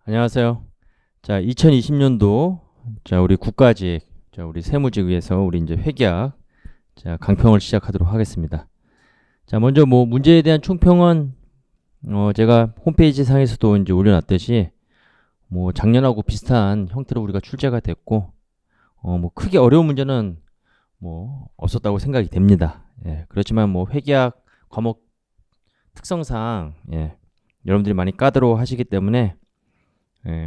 안녕하세요. 자, 2020년도 우리 국가직, 우리 세무직에서 우리 이제 회계학 강평을 시작하도록 하겠습니다. 자, 먼저 뭐 문제에 대한 총평은 제가 홈페이지 상에서도 이제 올려놨듯이 뭐 작년하고 비슷한 형태로 우리가 출제가 됐고 뭐 크게 어려운 문제는 뭐 없었다고 생각이 됩니다. 예, 그렇지만 뭐 회계학 과목 특성상 여러분들이 많이 까다로워하시기 때문에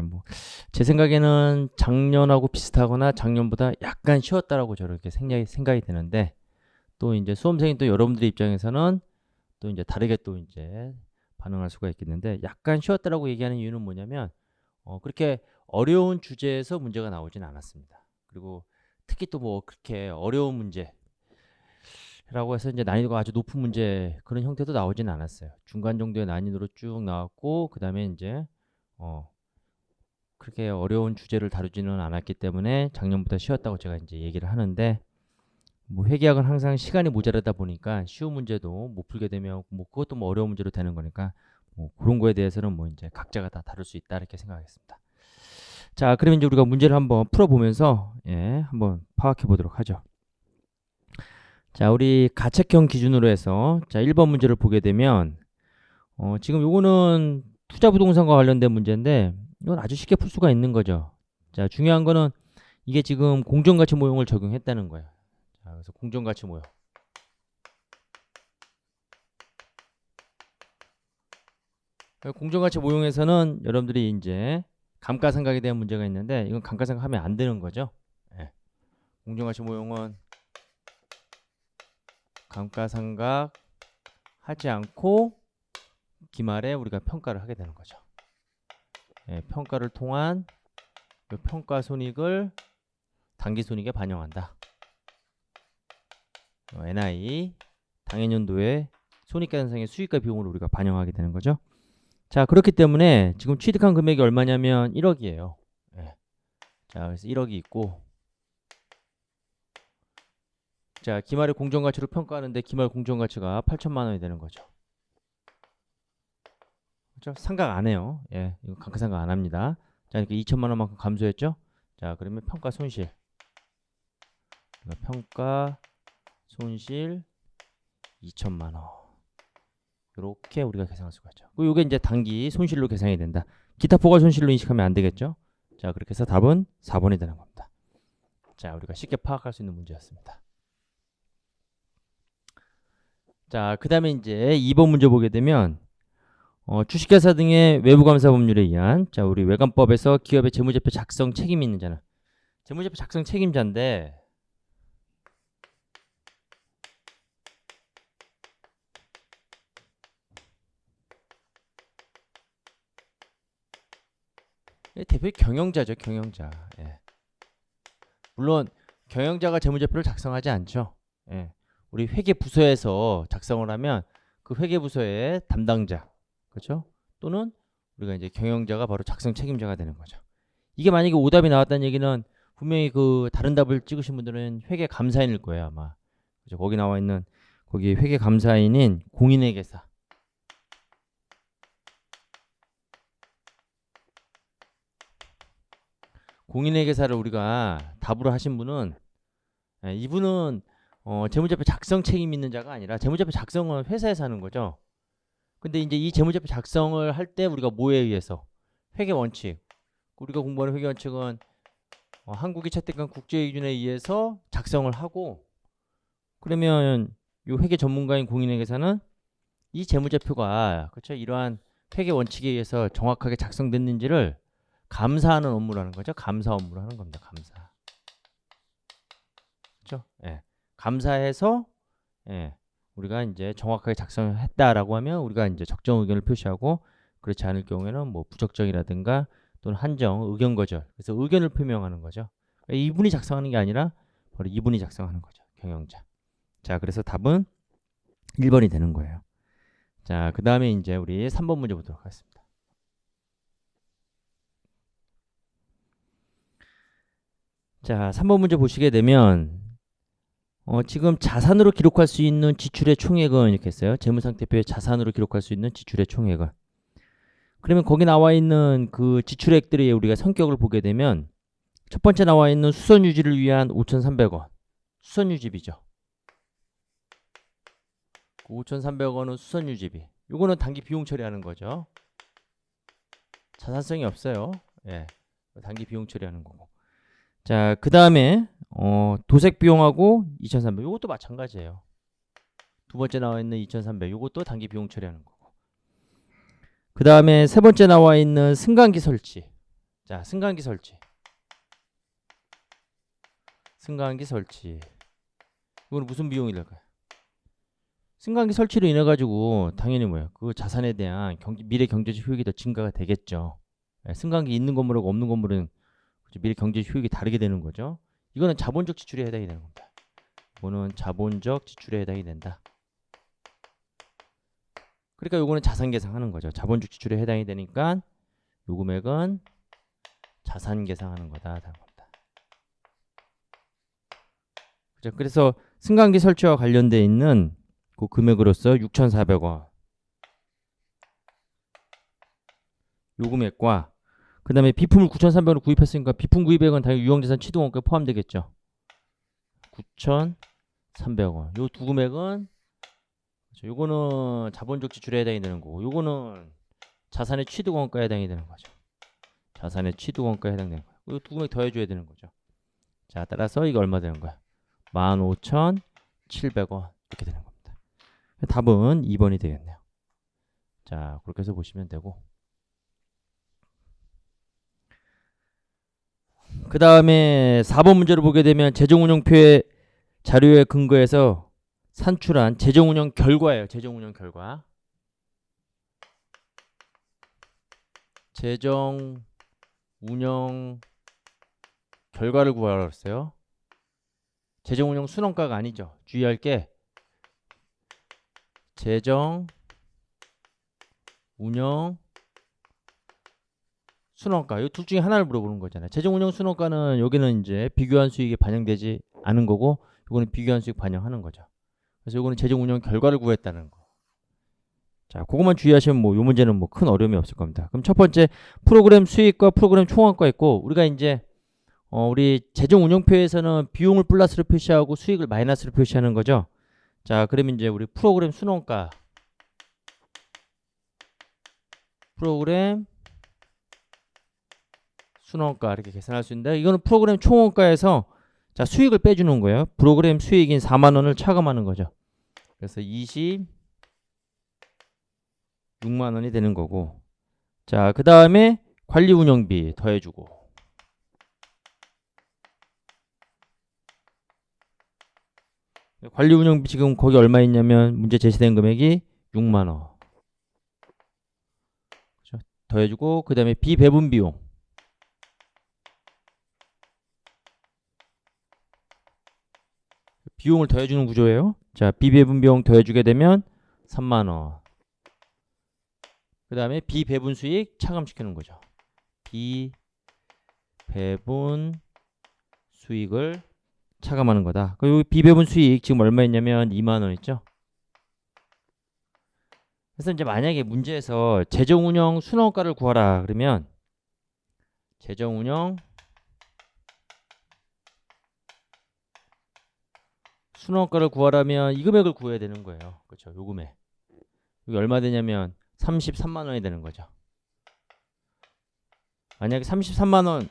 뭐 제 생각에는 작년하고 비슷하거나 작년보다 약간 쉬웠다라고 저렇게 생각이 되는데, 또 이제 수험생인 또 여러분들의 입장에서는 또 이제 다르게 또 이제 반응할 수가 있겠는데, 약간 쉬웠다라고 얘기하는 이유는 뭐냐면 그렇게 어려운 주제에서 문제가 나오진 않았습니다. 그리고 특히 또 뭐 그렇게 어려운 문제라고 해서 이제 난이도가 아주 높은 문제 그런 형태도 나오진 않았어요. 중간 정도의 난이도로 쭉 나왔고, 그 다음에 이제 그렇게 어려운 주제를 다루지는 않았기 때문에 작년보다 쉬웠다고 제가 이제 얘기를 하는데, 뭐 회계학은 항상 시간이 모자라다 보니까 쉬운 문제도 못 풀게 되면 뭐 그것도 뭐 어려운 문제로 되는 거니까 뭐 그런 거에 대해서는 뭐 이제 각자가 다 다룰 수 있다 이렇게 생각하겠습니다. 자, 그러면 이제 우리가 문제를 한번 풀어보면서 한번 파악해 보도록 하죠. 자, 우리 가책형 기준으로 해서 자 1번 문제를 보게 되면 지금 요거는 투자부동산과 관련된 문제인데 이건 아주 쉽게 풀 수가 있는 거죠. 자, 중요한 거는 이게 지금 공정가치 모형을 적용했다는 거예요. 자, 그래서 공정가치 모형. 공정가치 모형에서는 여러분들이 이제 감가상각에 대한 문제가 있는데, 이건 감가상각 하면 안 되는 거죠. 공정가치 모형은 감가상각 하지 않고 기말에 우리가 평가를 하게 되는 거죠. 평가를 통한 평가 손익을 당기 손익에 반영한다. NI 당해년도의 손익계산상의 수익과 비용을 우리가 반영하게 되는 거죠. 자, 그렇기 때문에 지금 취득한 금액이 얼마냐면 1억이에요. 자, 그래서 1억이 있고, 자, 기말의 공정가치로 평가하는데 기말 공정가치가 8천만 원이 되는 거죠. 그렇죠? 상각 안 해요. 이거 감가상각 안 합니다. 자, 이렇게 2천만 원만큼 감소했죠? 자, 그러면 평가 손실. 평가 손실 2천만 원. 이렇게 우리가 계산할 수가 있죠. 그리고 이게 이제 단기 손실로 계산이 된다. 기타 포괄 손실로 인식하면 안 되겠죠? 자, 그렇게 해서 답은 4번이 되는 겁니다. 자, 우리가 쉽게 파악할 수 있는 문제였습니다. 자, 그 다음에 이제 2번 문제 보게 되면 주식회사 등의 외부감사 법률에 의한 자, 우리 외감법에서 기업의 재무제표 작성 책임이 있는 자는 재무제표 작성 책임자인데, 대표의 경영자죠, 경영자. 물론 경영자가 재무제표를 작성하지 않죠. 우리 회계부서에서 작성을 하면 그 회계부서의 담당자, 그렇죠? 또는 우리가 이제 경영자가 바로 작성 책임자가 되는 거죠. 이게 만약에 오답이 나왔다는 얘기는 분명히 그 다른 답을 찍으신 분들은 회계감사인일 거예요, 아마. 그렇죠? 거기 나와 있는 거기 회계감사인인 공인회계사. 공인회계사를 우리가 답으로 하신 분은 이분은 재무제표 작성 책임 있는 자가 아니라 재무제표 작성은 회사에서 하는 거죠. 근데 이제 이 재무제표 작성을 할 때 우리가 뭐에 의해서 회계 원칙, 우리가 공부하는 회계 원칙은 한국이 채택한 국제 기준에 의해서 작성을 하고, 그러면 이 회계 전문가인 공인회계사는 이 재무제표가 그렇죠 이러한 회계 원칙에 의해서 정확하게 작성됐는지를 감사하는 업무라는 거죠. 감사 업무를 하는 겁니다. 감사. 그렇죠? 감사해서 우리가 이제 정확하게 작성을 했다라고 하면 우리가 이제 적정 의견을 표시하고, 그렇지 않을 경우에는 뭐 부적정이라든가 또는 한정, 의견 거절. 그래서 의견을 표명하는 거죠. 이분이 작성하는 게 아니라 바로 이분이 작성하는 거죠. 경영자. 자, 그래서 답은 1번이 되는 거예요. 자, 그 다음에 이제 우리 3번 문제 보도록 하겠습니다. 자, 3번 문제 보시게 되면 지금 자산으로 기록할 수 있는 지출의 총액은 이렇게 했어요. 재무상태표에 자산으로 기록할 수 있는 지출의 총액은. 그러면 거기 나와 있는 그 지출액들의 우리가 성격을 보게 되면 첫 번째 나와 있는 수선 유지를 위한 5,300원. 수선 유지비죠. 5,300원은 수선 유지비. 요거는 단기 비용 처리하는 거죠. 자산성이 없어요. 예. 단기 비용 처리하는 거고. 자, 그다음에 도색 비용하고 2,300. 요것도 마찬가지예요. 두 번째 나와 있는 2,300. 요것도 단기 비용 처리하는 거고. 그다음에 세 번째 나와 있는 승강기 설치. 자, 승강기 설치. 승강기 설치. 이거는 무슨 비용이 될까요? 승강기 설치로 인해 가지고 당연히 뭐예요? 그 자산에 대한 미래 경제적 효익이 더 증가가 되겠죠. 예, 승강기 있는 건물하고 없는 건물은 미래 경제적 효익이 다르게 되는 거죠. 이거는 자본적 지출에 해당이 되는 겁니다. 이거는 자본적 지출에 해당이 된다. 그러니까 요거는 자산 계상하는 거죠. 자본적 지출에 해당이 되니까 요 금액은 자산 계상하는 거다. 그죠? 그래서 승강기 설치와 관련돼 있는 그 금액으로서 6,400원. 요 금액과 그 다음에 비품을 9,300원을 구입했으니까 비품 구입액은 당연히 유형자산 취득원가에 포함되겠죠. 9,300원. 요 두 금액은 요거는 자본적 지출에 해당이 되는 거고 요거는 자산의 취득원가에 해당이 되는 거죠. 자산의 취득원가에 해당되는 거예요. 요 두 금액 더해줘야 되는 거죠. 자, 따라서 이거 얼마 되는 거야? 15,700원 이렇게 되는 겁니다. 답은 2번이 되겠네요. 자, 그렇게 해서 보시면 되고 그 다음에 4번 문제를 보게 되면 재정운영표의 자료에 근거해서 산출한 재정운영 결과예요. 재정운영 결과. 재정운영 결과를 구하라고 했어요. 재정운영 순원가가 아니죠. 주의할 게 재정운영 순원가 이 둘 중에 하나를 물어보는 거잖아요. 재정운영 순원가는 여기는 이제 비교한 수익이 반영되지 않은 거고 이거는 비교한 수익 반영하는 거죠. 그래서 이거는 재정운영 결과를 구했다는 거. 자, 그것만 주의하시면 뭐 이 문제는 뭐 큰 어려움이 없을 겁니다. 그럼 첫 번째 프로그램 수익과 프로그램 총합가 있고 우리가 이제 우리 재정운영표에서는 비용을 플러스로 표시하고 수익을 마이너스로 표시하는 거죠. 자, 그러면 이제 우리 프로그램 순원가 프로그램 순원가 이렇게 계산할 수 있는데 이거는 프로그램 총원가에서 자, 수익을 빼주는 거예요. 프로그램 수익인 4만 원을 차감하는 거죠. 그래서 26만 원이 되는 거고 자, 그 다음에 관리 운영비 더해주고 관리 운영비 지금 거기 얼마 있냐면 문제 제시된 금액이 6만 원 그렇죠? 더해주고 그 다음에 비배분 비용 비용을 더해주는 구조예요. 자, 비배분 비용 더해주게 되면 3만 원. 그 다음에 비배분 수익 차감시키는 거죠. 비배분 수익을 차감하는 거다. 그리고 비배분 수익 지금 얼마 있냐면 2만 원 있죠. 그래서 이제 만약에 문제에서 재정운영 순원가를 구하라 그러면 재정운영 순원가를 구하라면 이 금액을 구해야 되는 거예요. 그렇죠? 요 금액. 여기 얼마 되냐면 33만 원이 되는 거죠. 만약에 33만 원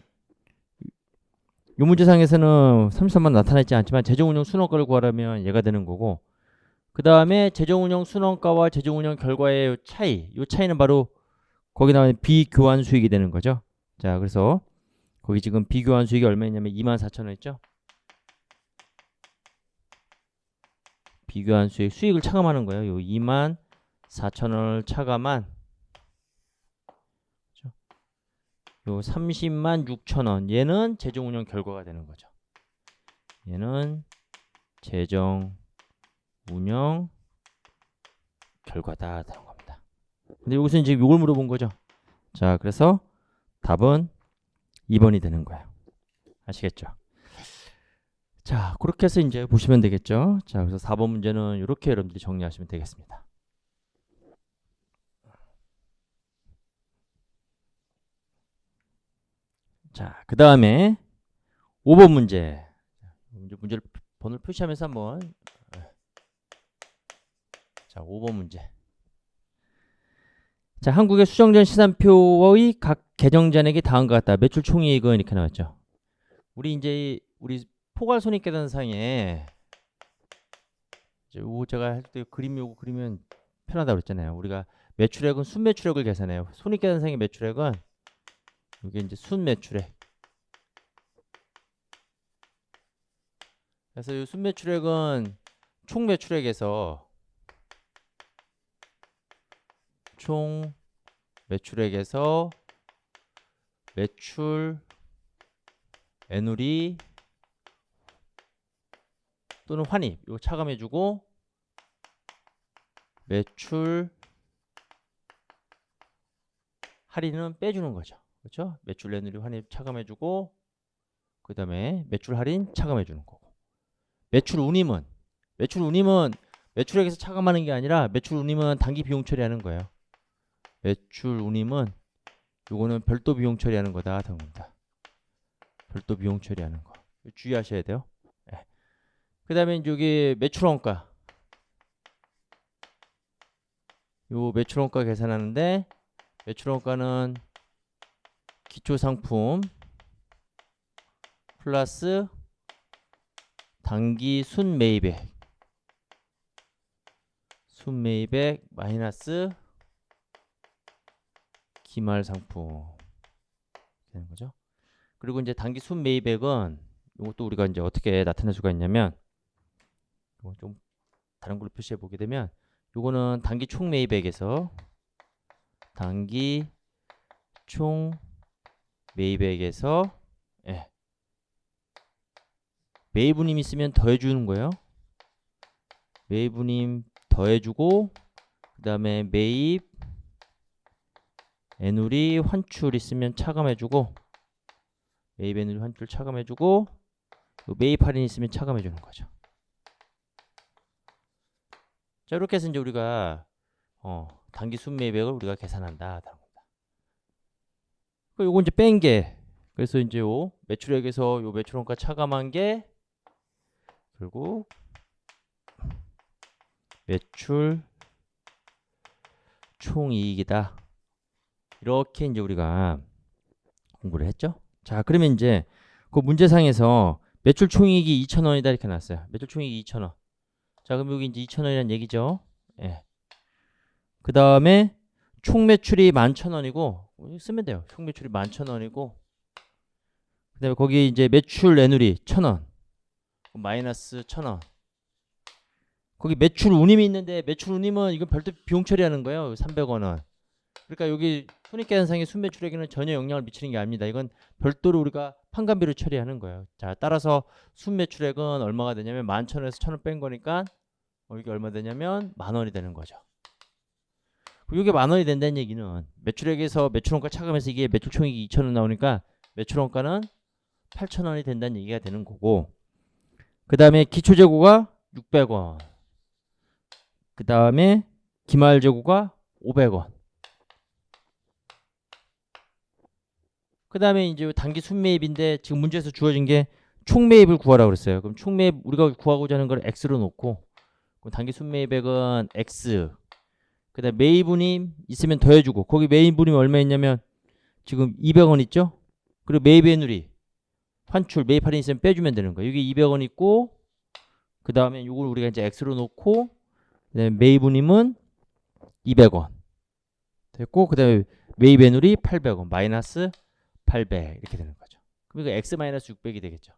요 문제상에서는 33만 원 나타나 있지 않지만 재정운영 순원가를 구하라면 얘가 되는 거고 그 다음에 재정운영 순원가와 재정운영 결과의 요 차이는 바로 거기 나오는 비교환 수익이 되는 거죠. 자, 그래서 거기 지금 비교환 수익이 얼마 있냐면 24,000원 있죠. 비교한 수익을 차감하는 거예요. 요 24,000원을 차감한 요 306,000원 얘는 재정운영 결과가 되는 거죠. 얘는 재정운영 결과다 되는 겁니다. 근데 여기서 지금 이걸 물어본 거죠. 자, 그래서 답은 2번이 되는 거예요. 아시겠죠? 자, 그렇게 해서 이제 보시면 되겠죠. 자, 그래서 4번 문제는 이렇게 여러분들이 정리하시면 되겠습니다. 자, 그 다음에 5번 문제. 문제를 번호를 표시하면서 한번. 자, 5번 문제. 자, 한국의 수정된 시산표의 각 계정잔액이 다음과 같다. 매출 총이익은 이렇게 나왔죠. 우리 포괄손익계산상에 요거 제가 할 때 그림 요거 그리면 편하다고 그랬잖아요. 우리가 매출액은 순매출액을 계산해요. 손익계산상의 매출액은 이게 이제 순매출액. 그래서 이 순매출액은 총 매출액에서 매출 애누리 또는 환입 이거 차감해주고 매출 할인은 빼주는 거죠. 그렇죠? 매출 애누리 환입 차감해주고 그 다음에 매출 할인 차감해주는 거고. 매출 운임은 매출액에서 차감하는 게 아니라 매출 운임은 단기 비용 처리하는 거예요. 매출 운임은 요거는 별도 비용 처리하는 거다. 당분다. 별도 비용 처리하는 거 주의하셔야 돼요. 네. 그 다음에 여기 매출원가. 요 매출원가 계산하는데 매출원가는 기초상품 플러스 단기 순매입액 마이너스 기말상품 되는 거죠. 그리고 이제 단기 순매입액은 이것도 우리가 이제 어떻게 나타낼 수가 있냐면 이거 좀 다른 걸로 표시해 보게 되면 요거는 단기 총매입액에서 예. 매입운임 있으면 더해주는 거예요. 매입운임 더해주고 그 다음에 매입 애누리 환출 있으면 차감해주고 매입 애누리 환출 차감해주고 매입 할인 있으면 차감해주는 거죠. 자, 이렇게 해서 이제 우리가 단기 순매입액을 우리가 계산한다. 요거 이제 뺀 게 그래서 이제 요 매출액에서 요 매출원가 차감한 게 결국 매출 총이익이다. 이렇게 이제 우리가 공부를 했죠. 자, 그러면 이제 그 문제상에서 매출 총이익이 2,000원이다 이렇게 나왔어요. 매출 총이익이 2,000원. 자, 그럼 여기 이제 2,000원이라는 얘기죠. 예. 그 다음에 총 매출이 11,000원이고 쓰면 돼요. 총 매출이 11,000원이고 그 다음에 거기 이제 매출 애누리 1,000원 마이너스 1,000원. 거기 매출 운임이 있는데 매출 운임은 이건 별도 비용 처리하는 거예요. 300원은. 그러니까 여기 손익계산상의 순매출액에는 전혀 영향을 미치는 게 아닙니다. 이건 별도로 우리가 판관비로 처리하는 거예요. 자, 따라서 순매출액은 얼마가 되냐면 11,000원에서 1,000원 뺀 거니까 이게 얼마 되냐면 10,000원이 되는 거죠. 이게 10,000원이 된다는 얘기는 매출액에서 매출원가 차감해서 이게 매출총액이 2,000원 나오니까 매출원가는 8,000원이 된다는 얘기가 되는 거고 그 다음에 기초재고가 600원 그 다음에 기말재고가 500원 그 다음에 이제 단기 순매입인데 지금 문제에서 주어진 게 총매입을 구하라고 그랬어요. 그럼 총매입 우리가 구하고자 하는 걸 X로 놓고 그럼 단기 순매입액은 X 그 다음에 매입운임 있으면 더해주고 거기 매입운임이 얼마 있냐면 지금 200원 있죠? 그리고 매입애누리 환출 매입 할인 있으면 빼주면 되는 거예요. 여기 200원 있고 그 다음에 이걸 우리가 이제 X로 놓고 그다음에 매입운임은 200원 됐고 그 다음에 매입애누리 800원 마이너스 800 이렇게 되는 거죠. 그럼 이거 X 마이너스 600이 되겠죠.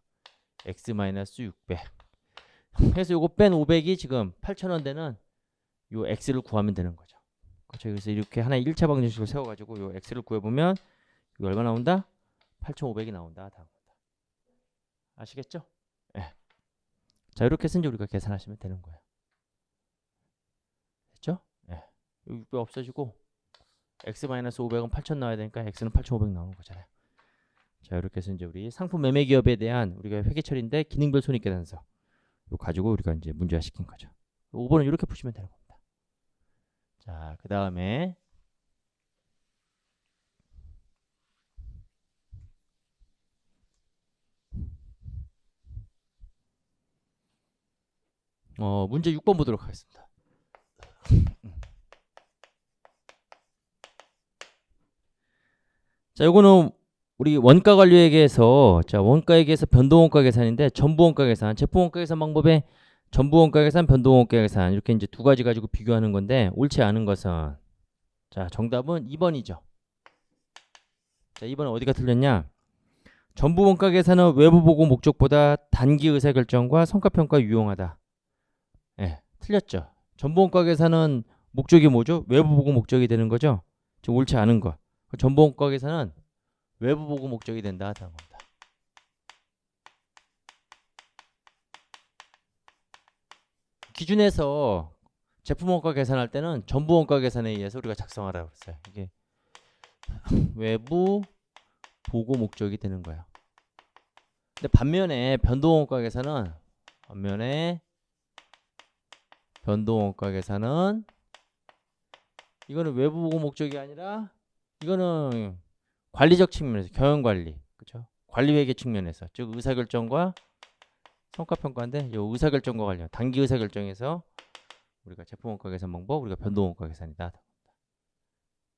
X 마이너스 600 그래서 요거 뺀 500이 지금 8,000원 되는 요 X를 구하면 되는 거죠. 그렇죠. 그래서 이렇게 하나의 1차 방정식을 세워가지고 요 X를 구해보면 이거 얼마 나온다? 8,500이 나온다. 아시겠죠? 네. 자, 이렇게 해서 이제 우리가 계산하시면 되는 거예요. 됐죠? 네. 여기 600 없어지고 X-500은 8,000 나와야 되니까 X는 8,500 나오는 거잖아요. 자, 이렇게 해서 이제 우리 상품 매매 기업에 대한 우리가 회계 처리인데 기능별 손익계산서 이거 가지고 우리가 이제 문제화 시킨 거죠. 5번은 이렇게 푸시면 되는 겁니다. 자, 그 다음에 문제 6번 보도록 하겠습니다. 자, 요거는 우리 원가 관리회계에서 원가회계에서 변동원가 계산인데 전부원가 계산, 제품원가 계산 방법에 전부원가 계산, 변동원가 계산 이렇게 이제 두 가지 가지고 비교하는 건데 옳지 않은 것은 정답은 2번이죠. 자, 2번은 어디가 틀렸냐? 전부원가 계산은 외부 보고 목적보다 단기 의사결정과 성과평가에 유용하다. 예, 틀렸죠. 전부원가 계산은 목적이 뭐죠? 외부 보고 목적이 되는 거죠. 지금 옳지 않은 거. 전부원가 계산은 외부 보고 목적이 된다 하는 겁니다. 기준에서 제품원가 계산할 때는 전부원가 계산에 의해서 우리가 작성하라고 했어요. 이게 외부 보고 목적이 되는 거예요. 근데 반면에 변동원가 계산은 이거는 외부 보고 목적이 아니라 이거는 관리적 측면에서 경영관리, 그렇죠? 관리회계 측면에서 즉 의사결정과 성과평가인데 이 의사결정과 관련 단기 의사결정에서 우리가 제품원가 계산 방법, 우리가 변동원가 계산이다.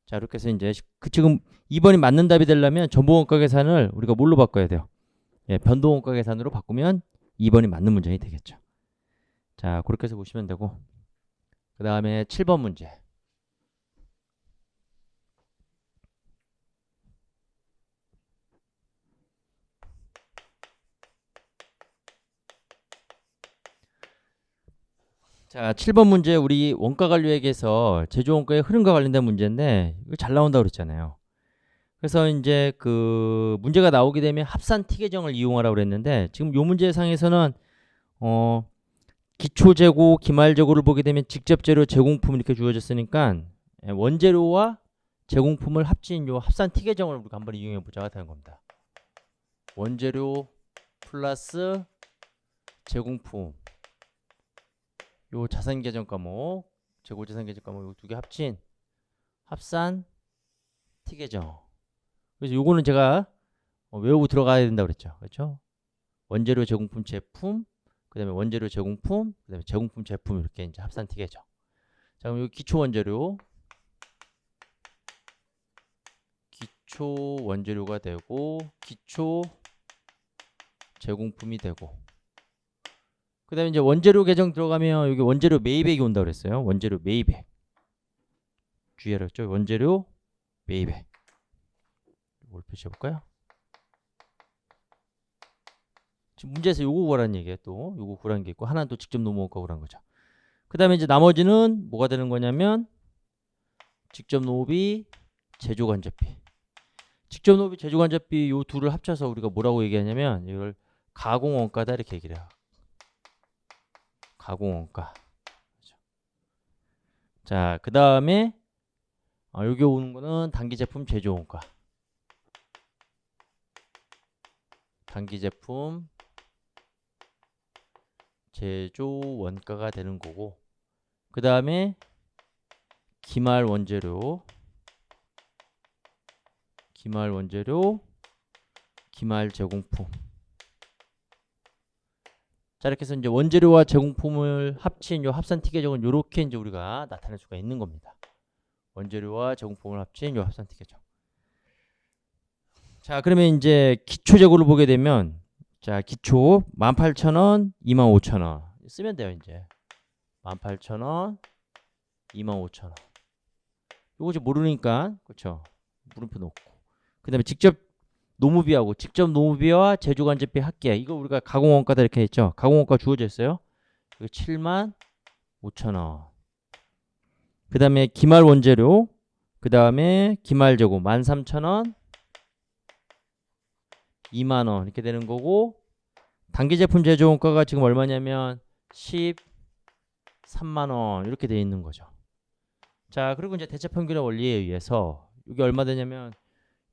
자, 이렇게 해서 이제 지금 2번이 맞는 답이 되려면 전부원가 계산을 우리가 뭘로 바꿔야 돼요? 예, 변동원가 계산으로 바꾸면 2번이 맞는 문제이 되겠죠. 자, 그렇게 해서 보시면 되고 그 다음에 7번 문제. 자, 7번 문제 우리 원가 관리회계에서 제조원가의 흐름과 관련된 문제인데 이거 잘 나온다고 그랬잖아요. 그래서 이제 그 문제가 나오게 되면 합산 T 계정을 이용하라고 그랬는데 지금 요 문제상에서는 기초 재고, 기말 재고를 보게 되면 직접 재료, 제공품 이렇게 주어졌으니까 원재료와 제공품을 합친 요 합산 T 계정을 우리가 한번 이용해 보자 하는 겁니다. 원재료 플러스 제공품 요 자산 계정 과목, 재고 자산 계정 과목 요 두 개 합친 합산 T 계정. 그래서 요거는 제가 외우고 들어가야 된다고 그랬죠. 그렇죠? 원재료 제공품 제품, 그다음에 원재료 제공품, 그다음에 제공품 제품 이렇게 이제 합산 T 계정. 자, 그럼 여기 기초 원재료가 되고 기초 제공품이 되고 그 다음에 이제 원재료 계정 들어가면 여기 원재료 매입액이 온다고 그랬어요. 원재료 매입액. 주의하라 했죠. 원재료 매입액. 이걸 표시해볼까요? 지금 문제에서 요거 구하라는 얘기예요. 또 요거 구하는 게 있고 하나는 또 직접 노무원가 구하는 거죠. 그 다음에 이제 나머지는 뭐가 되는 거냐면 직접 노무비, 제조간접비. 직접 노무비, 제조간접비 요 둘을 합쳐서 우리가 뭐라고 얘기하냐면 이걸 가공원가다 이렇게 얘기를 해요. 가공원가. 자, 그 다음에 여기 오는 거는 단기제품 제조원가. 단기제품 제조원가가 되는 거고 그 다음에 기말 원재료, 기말 제공품. 자, 이렇게 해서 이제 원재료와 제공품을 합친 요 합산 T 계정은 요렇게 이제 우리가 나타낼 수가 있는 겁니다. 원재료와 제공품을 합친 요 합산 T 계정. 자, 그러면 이제 기초 재고를 보게 되면 자, 기초 18,000원, 25,000원 쓰면 돼요, 이제. 18,000원, 25,000원. 요거 이제 모르니까 그렇죠? 물음표 놓고. 그다음에 직접 노무비하고 직접 노무비와 제조간접비 합계 이거 우리가 가공원가다 이렇게 했죠. 가공원가 주어져 있어요. 75,000원. 그 다음에 기말 원재료, 그 다음에 기말 재고 13,000원, 2만원 이렇게 되는 거고 단기제품 제조원가가 지금 얼마냐면 13만원 이렇게 되어 있는 거죠. 자, 그리고 이제 대체평균의 원리에 의해서 이게 얼마 되냐면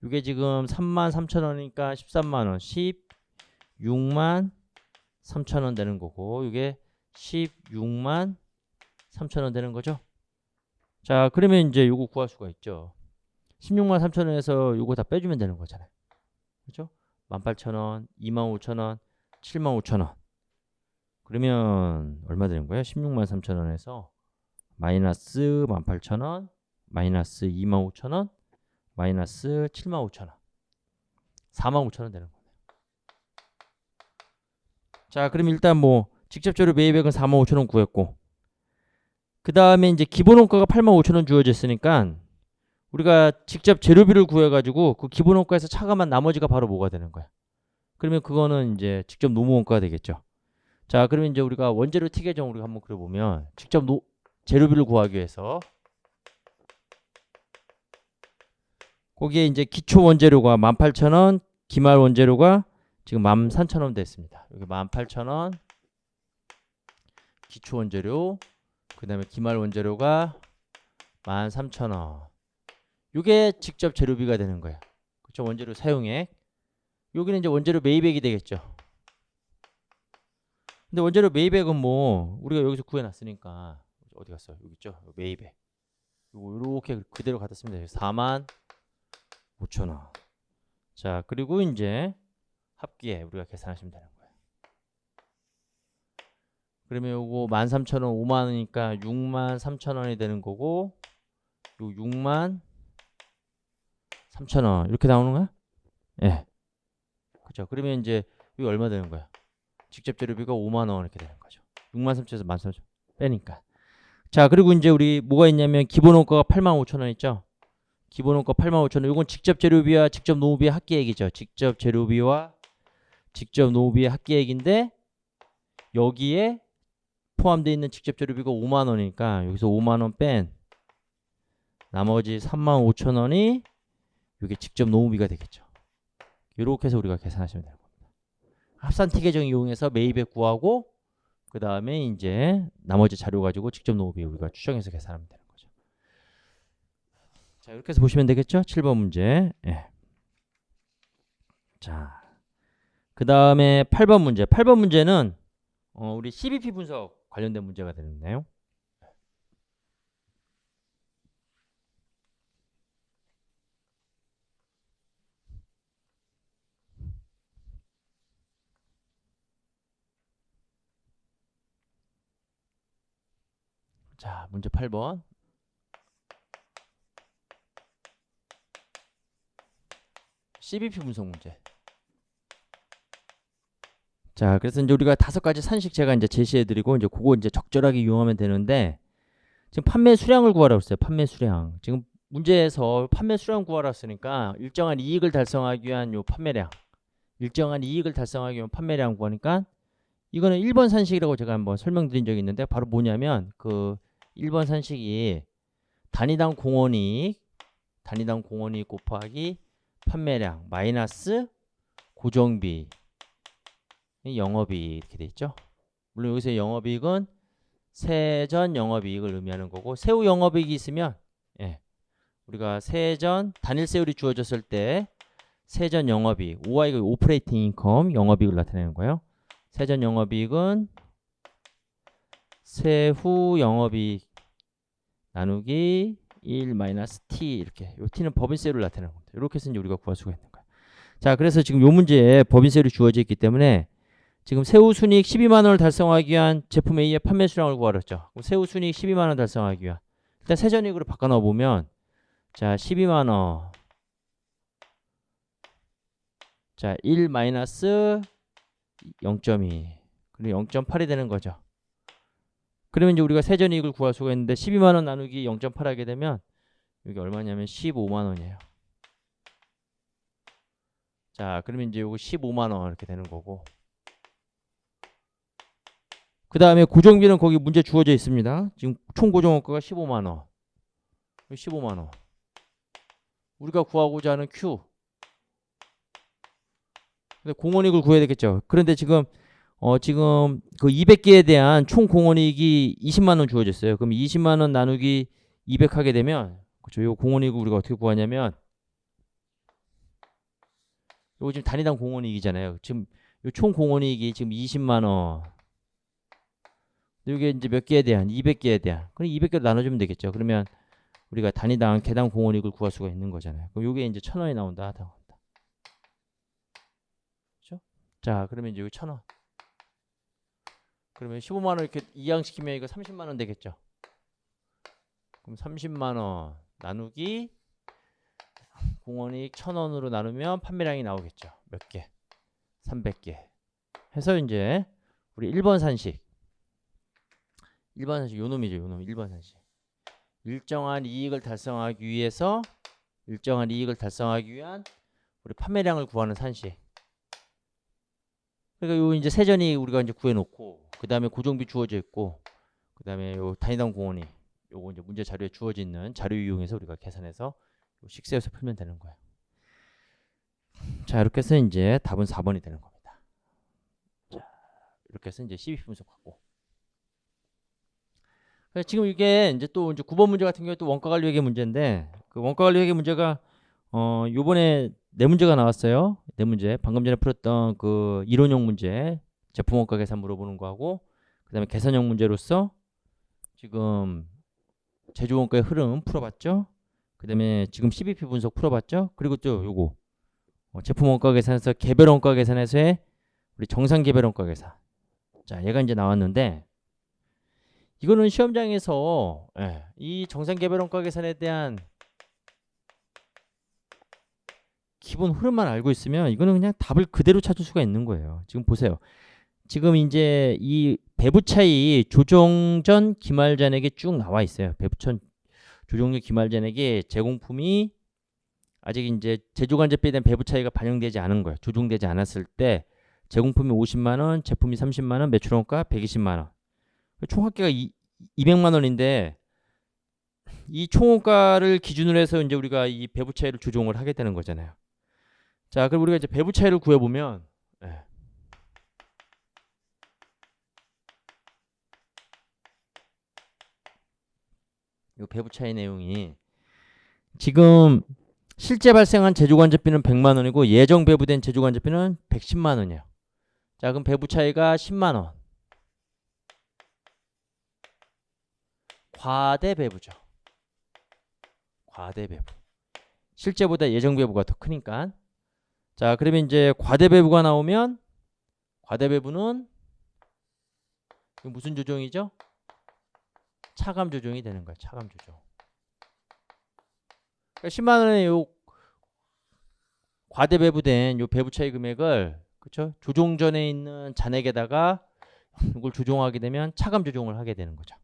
이게 지금 33,000원이니까 13만원, 16만 3천원 되는 거고 이게 16만 3천원 되는 거죠. 자, 그러면 이제 요거 구할 수가 있죠. 16만 3천원에서 요거 다 빼주면 되는 거잖아요. 그렇죠? 18,000원, 25,000원, 75,000원. 그러면 얼마 되는 거야? 16만 3천 원에서 마이너스 18,000원, 마이너스 25,000원, 마이너스 75,000원, 45,000원 되는 거예요. 자, 그럼 일단 뭐 직접 재료 매입액은 45,000원 구했고, 그 다음에 이제 기본 원가가 85,000원 주어졌으니까 우리가 직접 재료비를 구해가지고 그 기본 원가에서 차감한 나머지가 바로 뭐가 되는 거야? 그러면 그거는 이제 직접 노무 원가가 되겠죠. 자, 그러면 이제 우리가 원재료 T 계정 우리가 한번 그려보면 직접 재료비를 구하기 위해서 거기에 이제 기초 원재료가 18,000원, 기말 원재료가 지금 13,000원 됐습니다. 여기 18,000원 기초 원재료, 그 다음에 기말 원재료가 13,000원. 이게 직접 재료비가 되는 거예요. 그렇죠? 원재료 사용액. 여기는 이제 원재료 매입액이 되겠죠. 근데 원재료 매입액은 뭐 우리가 여기서 구해놨으니까 어디 갔어요? 여기 있죠? 매입액. 이렇게 그대로 갖다 쓰면 돼요. 45,000원. 자, 그리고 이제 합계 우리가 계산하시면 되는 거예요. 그러면 요거 13,000원 5만 원이니까 63,000원이 되는 거고, 요 63,000원 이렇게 나오는 거야? 예. 네. 그죠? 그러면 이제 이게 얼마 되는 거야? 직접 재료비가 5만 원 이렇게 되는 거죠. 63,000원에서 13,000원 빼니까. 자, 그리고 이제 우리 뭐가 있냐면 기본 원가가 85,000원 있죠? 기본 원가 85,000원. 이건 직접 재료비와 직접 노무비의 합계액이죠. 직접 재료비와 직접 노무비의 합계액인데 여기에 포함되어 있는 직접 재료비가 5만 원이니까 여기서 5만 원 뺀 나머지 35,000원이 이게 직접 노무비가 되겠죠. 이렇게 해서 우리가 계산하시면 되는 겁니다. 합산 T 계정 이용해서 매입액 구하고 그 다음에 이제 나머지 자료 가지고 직접 노무비 우리가 추정해서 계산하면 되는 거죠. 자, 이렇게 해서 보시면 되겠죠? 7번 문제. 예. 자, 그 다음에 8번 문제. 8번 문제는 우리 CBP 분석 관련된 문제가 되는데요. 자, 문제 8번. CBP 분석 문제. 자, 그래서 이제 우리가 5가지 산식 제가 이제 제시해드리고 이제 그거 이제 적절하게 이용하면 되는데, 지금 판매 수량을 구하라고 했어요. 판매 수량. 지금 문제에서 판매 수량 구하라 했으니까 일정한 이익을 달성하기 위한 요 판매량, 일정한 이익을 달성하기 위한 판매량 구하니까 이거는 1번 산식이라고 제가 한번 설명드린 적이 있는데 바로 뭐냐면 그 1번 산식이 단위당 공원이익 곱하기 판매량 마이너스 고정비 영업이익 이렇게 돼 있죠. 물론 여기서 영업이익은 세전 영업이익을 의미하는 거고, 세후 영업이익이 있으면 예, 우리가 세전 단일세율이 주어졌을 때 세전 영업이익 OI가 오퍼레이팅 인컴 영업이익을 나타내는 거예요. 세전 영업이익은 세후 영업이익 나누기 1-t 이렇게, 요 t는 법인세율을 나타내는 겁니다. 이렇게 해서 이제 우리가 구할 수가 있는 거예요. 자, 그래서 지금 요 문제에 법인세율이 주어져 있기 때문에 지금 세후 순이익 12만 원을 달성하기 위한 제품 A의 판매 수량을 구하랬죠. 그럼 세후 순이익 12만 원 달성하기 위한 일단 세전이익으로 바꿔 넣어 보면 자, 12만 원. 자, 1 마이너스 0.2 그리고 0.8이 되는 거죠. 그러면 이제 우리가 세전이익을 구할 수가 있는데 12만 원 나누기 0.8 하게 되면 여기 얼마냐면 15만 원이에요. 자, 그러면 이제 요거 15만 원 이렇게 되는 거고, 그 다음에 고정비는 거기 문제 주어져 있습니다. 지금 총 고정원가가 15만 원. 15만 원. 우리가 구하고자 하는 Q. 근데 공원이익을 구해야 되겠죠. 그런데 지금 지금 그 200개에 대한 총 공원이익이 20만 원 주어졌어요. 그럼 20만 원 나누기 200 하게 되면 그렇죠. 요 공원이익을 우리가 어떻게 구하냐면 요거 지금 단위당 공원이익이잖아요. 지금 요 총 공원이익이 지금 20만 원. 이게 이제 몇 개에 대한 200개에 대한. 그럼 200개로 나눠주면 되겠죠. 그러면 우리가 단위당 개당 공원이익을 구할 수가 있는 거잖아요. 그럼 요게 이제 1,000원이 나온다. 그렇죠? 자, 그러면 이제 여기 1,000원. 그러면 15만 원 이렇게 이항시키면 이거 30만 원 되겠죠. 그럼 30만 원 나누기 공원이익 1,000원으로 나누면 판매량이 나오겠죠. 몇 개? 300개. 해서 이제 우리 1번 산식. 1번 산식 요 놈이죠. 요 놈. 1번 산식. 일정한 이익을 달성하기 위한 우리 판매량을 구하는 산식. 그러니까 요 이제 세전이 우리가 이제 구해 놓고 그다음에 고정비 주어져 있고 그다음에 요 다니던 공원이 요거 이제 문제 자료에 주어져 있는 자료 이용해서 우리가 계산해서 요 식세에서 풀면 되는 거예요. 자, 이렇게 해서 이제 답은 4번이 되는 겁니다. 자, 이렇게 해서 이제 CBP 분석하고. 지금 이게 이제 또 이제 9번 문제 같은 경우에 또 원가 관리 회계 문제인데 그 원가 관리 회계 문제가 요번에 네 문제가 나왔어요. 네 문제. 방금 전에 풀었던 그 이론형 문제, 제품 원가 계산 물어보는 거하고 그다음에 계산형 문제로서 지금 제조 원가의 흐름 풀어봤죠. 그다음에 지금 CBP 분석 풀어봤죠. 그리고 또 요거 제품 원가 계산에서 개별 원가 계산에서의 우리 정상 개별 원가 계산. 자, 얘가 이제 나왔는데 이거는 시험장에서 이 정상 개별 원가 계산에 대한 기본 흐름만 알고 있으면 이거는 그냥 답을 그대로 찾을 수가 있는 거예요. 지금 보세요. 지금 이제 이 배부 차이 조정 전 기말 잔액에 쭉 나와 있어요. 배부천 조정 전 기말 잔액에 제공품이 아직 이제 제조간접비에 대한 배부 차이가 반영되지 않은 거예요. 조정되지 않았을 때 제공품이 50만 원, 제품이 30만 원, 매출 원가 120만 원. 총 합계가 200만 원인데 이 총원가를 기준으로 해서 이제 우리가 이 배부 차이를 조정을 하게 되는 거잖아요. 자, 그럼 우리가 이제 배부 차이를 구해 보면 이 배부 차이 내용이 지금 실제 발생한 제조간접비는 100만 원이고 예정 배부된 제조간접비는 110만 원이에요. 자, 그럼 배부 차이가 10만 원. 과대 배부죠. 과대 배부. 실제보다 예정 배부가 더 크니까. 자, 그러면 이제 과대 배부가 나오면 과대 배부는 무슨 조정이죠? 차감 조정이 되는 거야. 차감 조정. 그러니까 10만 원의 요 과대 배부된 요 배부 차이 금액을 그렇죠? 조정 전에 있는 잔액에다가 이걸 조정하게 되면 차감 조정을 하게 되는 거죠.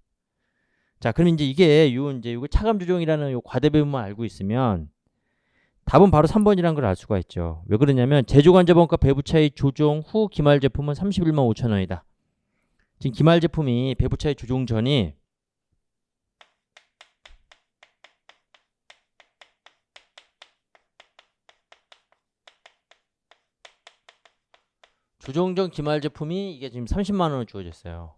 자, 그럼 이제 이게 요 이제 이거 차감 조정이라는 요 과대 배부만 알고 있으면 답은 바로 3번이라는 걸 알 수가 있죠. 왜 그러냐면 제조간접원가 배부 차이 조정 후 기말 제품은 31만 5천 원이다. 지금 기말 제품이 배부 차이 조정 전이 조정 전 기말 제품이 이게 지금 30만 원을 주어졌어요.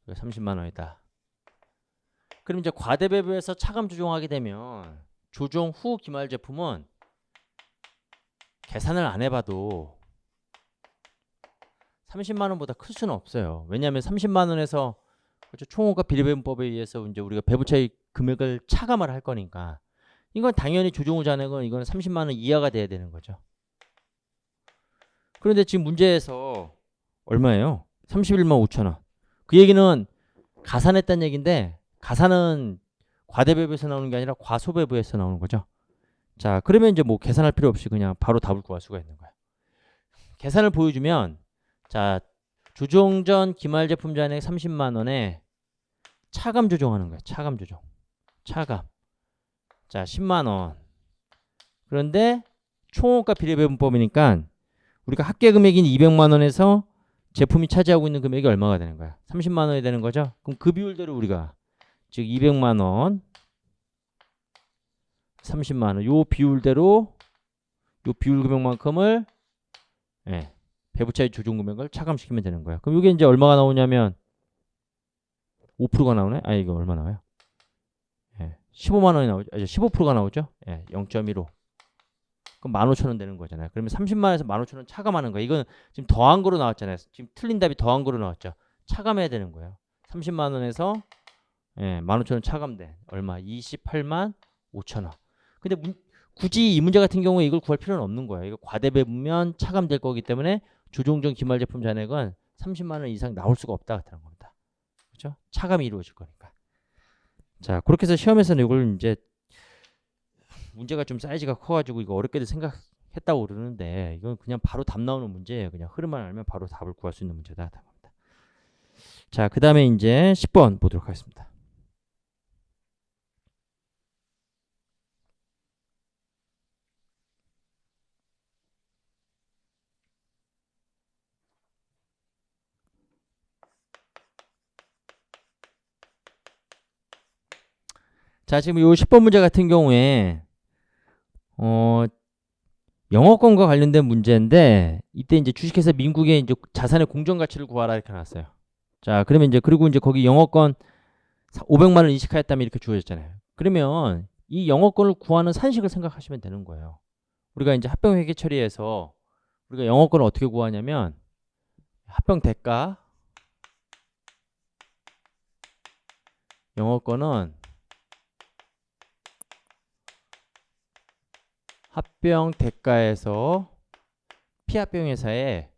이거 30만 원이다. 그럼 이제 과대 배부에서 차감 조정하게 되면 조정 후 기말 제품은 계산을 안 해봐도 30만 원보다 클 수는 없어요. 왜냐하면 30만 원에서 그렇죠? 총호가 비례배분법에 의해서 이제 우리가 배부 차이 금액을 차감을 할 거니까 이건 당연히 조정 후 잔액은 이거는 30만 원 이하가 돼야 되는 거죠. 그런데 지금 문제에서 얼마예요? 31만 5천 원. 그 얘기는 가산했다는 얘기인데 가산은 과대배부에서 나오는 게 아니라 과소배부에서 나오는 거죠. 자, 그러면 이제 뭐 계산할 필요 없이 그냥 바로 답을 구할 수가 있는 거예요. 계산을 보여주면 자, 조정 전 기말 제품 잔액 30만 원에 차감 조정하는 거예요. 차감 조정. 차감. 자, 10만 원. 그런데 총호가 비례배분법이니까 우리가 합계 금액인 200만 원에서 제품이 차지하고 있는 금액이 얼마가 되는 거야? 30만 원이 되는 거죠? 그럼 그 비율대로 우리가 즉 200만 원 30만 원 요 비율대로 요 비율 금액만큼을 배부 차이 조정 금액을 차감시키면 되는 거야. 그럼 이게 이제 얼마가 나오냐면 5%가 나오네? 아, 이거 얼마 나와요? 15만 원이 나오죠. 15%가 나오죠? 0.15. 그럼 15,000원 되는 거잖아요. 그러면 30만 원에서 15,000원 차감하는 거예요. 이건 지금 더한 거로 나왔잖아요. 지금 틀린 답이 더한 거로 나왔죠. 차감해야 되는 거예요. 30만 원에서 15,000원 차감돼. 얼마? 28만 5천 원. 근데 굳이 이 문제 같은 경우에 이걸 구할 필요는 없는 거예요. 이거 과대배분면 차감될 거기 때문에 조종전 기말제품 잔액은 30만 원 이상 나올 수가 없다 같다는 겁니다. 그렇죠? 차감이 이루어질 거니까. 자, 그렇게 해서 시험에서는 이걸 이제 문제가 좀 사이즈가 커가지고 이거 어렵게도 생각했다고 그러는데 이건 그냥 바로 답 나오는 문제예요. 그냥 흐름만 알면 바로 답을 구할 수 있는 문제다. 자, 그 다음에 이제 10번 보도록 하겠습니다. 자, 지금 요 10번 문제 같은 경우에 영어권과 관련된 문제인데 이때 이제 주식회사 민국의 이제 자산의 공정 가치를 구하라 이렇게 나왔어요. 자, 그러면 이제 그리고 이제 거기 영어권 500만 원 인식하였다면 이렇게 주어졌잖아요. 그러면 이 영어권을 구하는 산식을 생각하시면 되는 거예요. 우리가 이제 합병 회계 처리에서 우리가 영어권을 어떻게 구하냐면 합병 대가 영어권은 합병 대가에서 피합병 회사의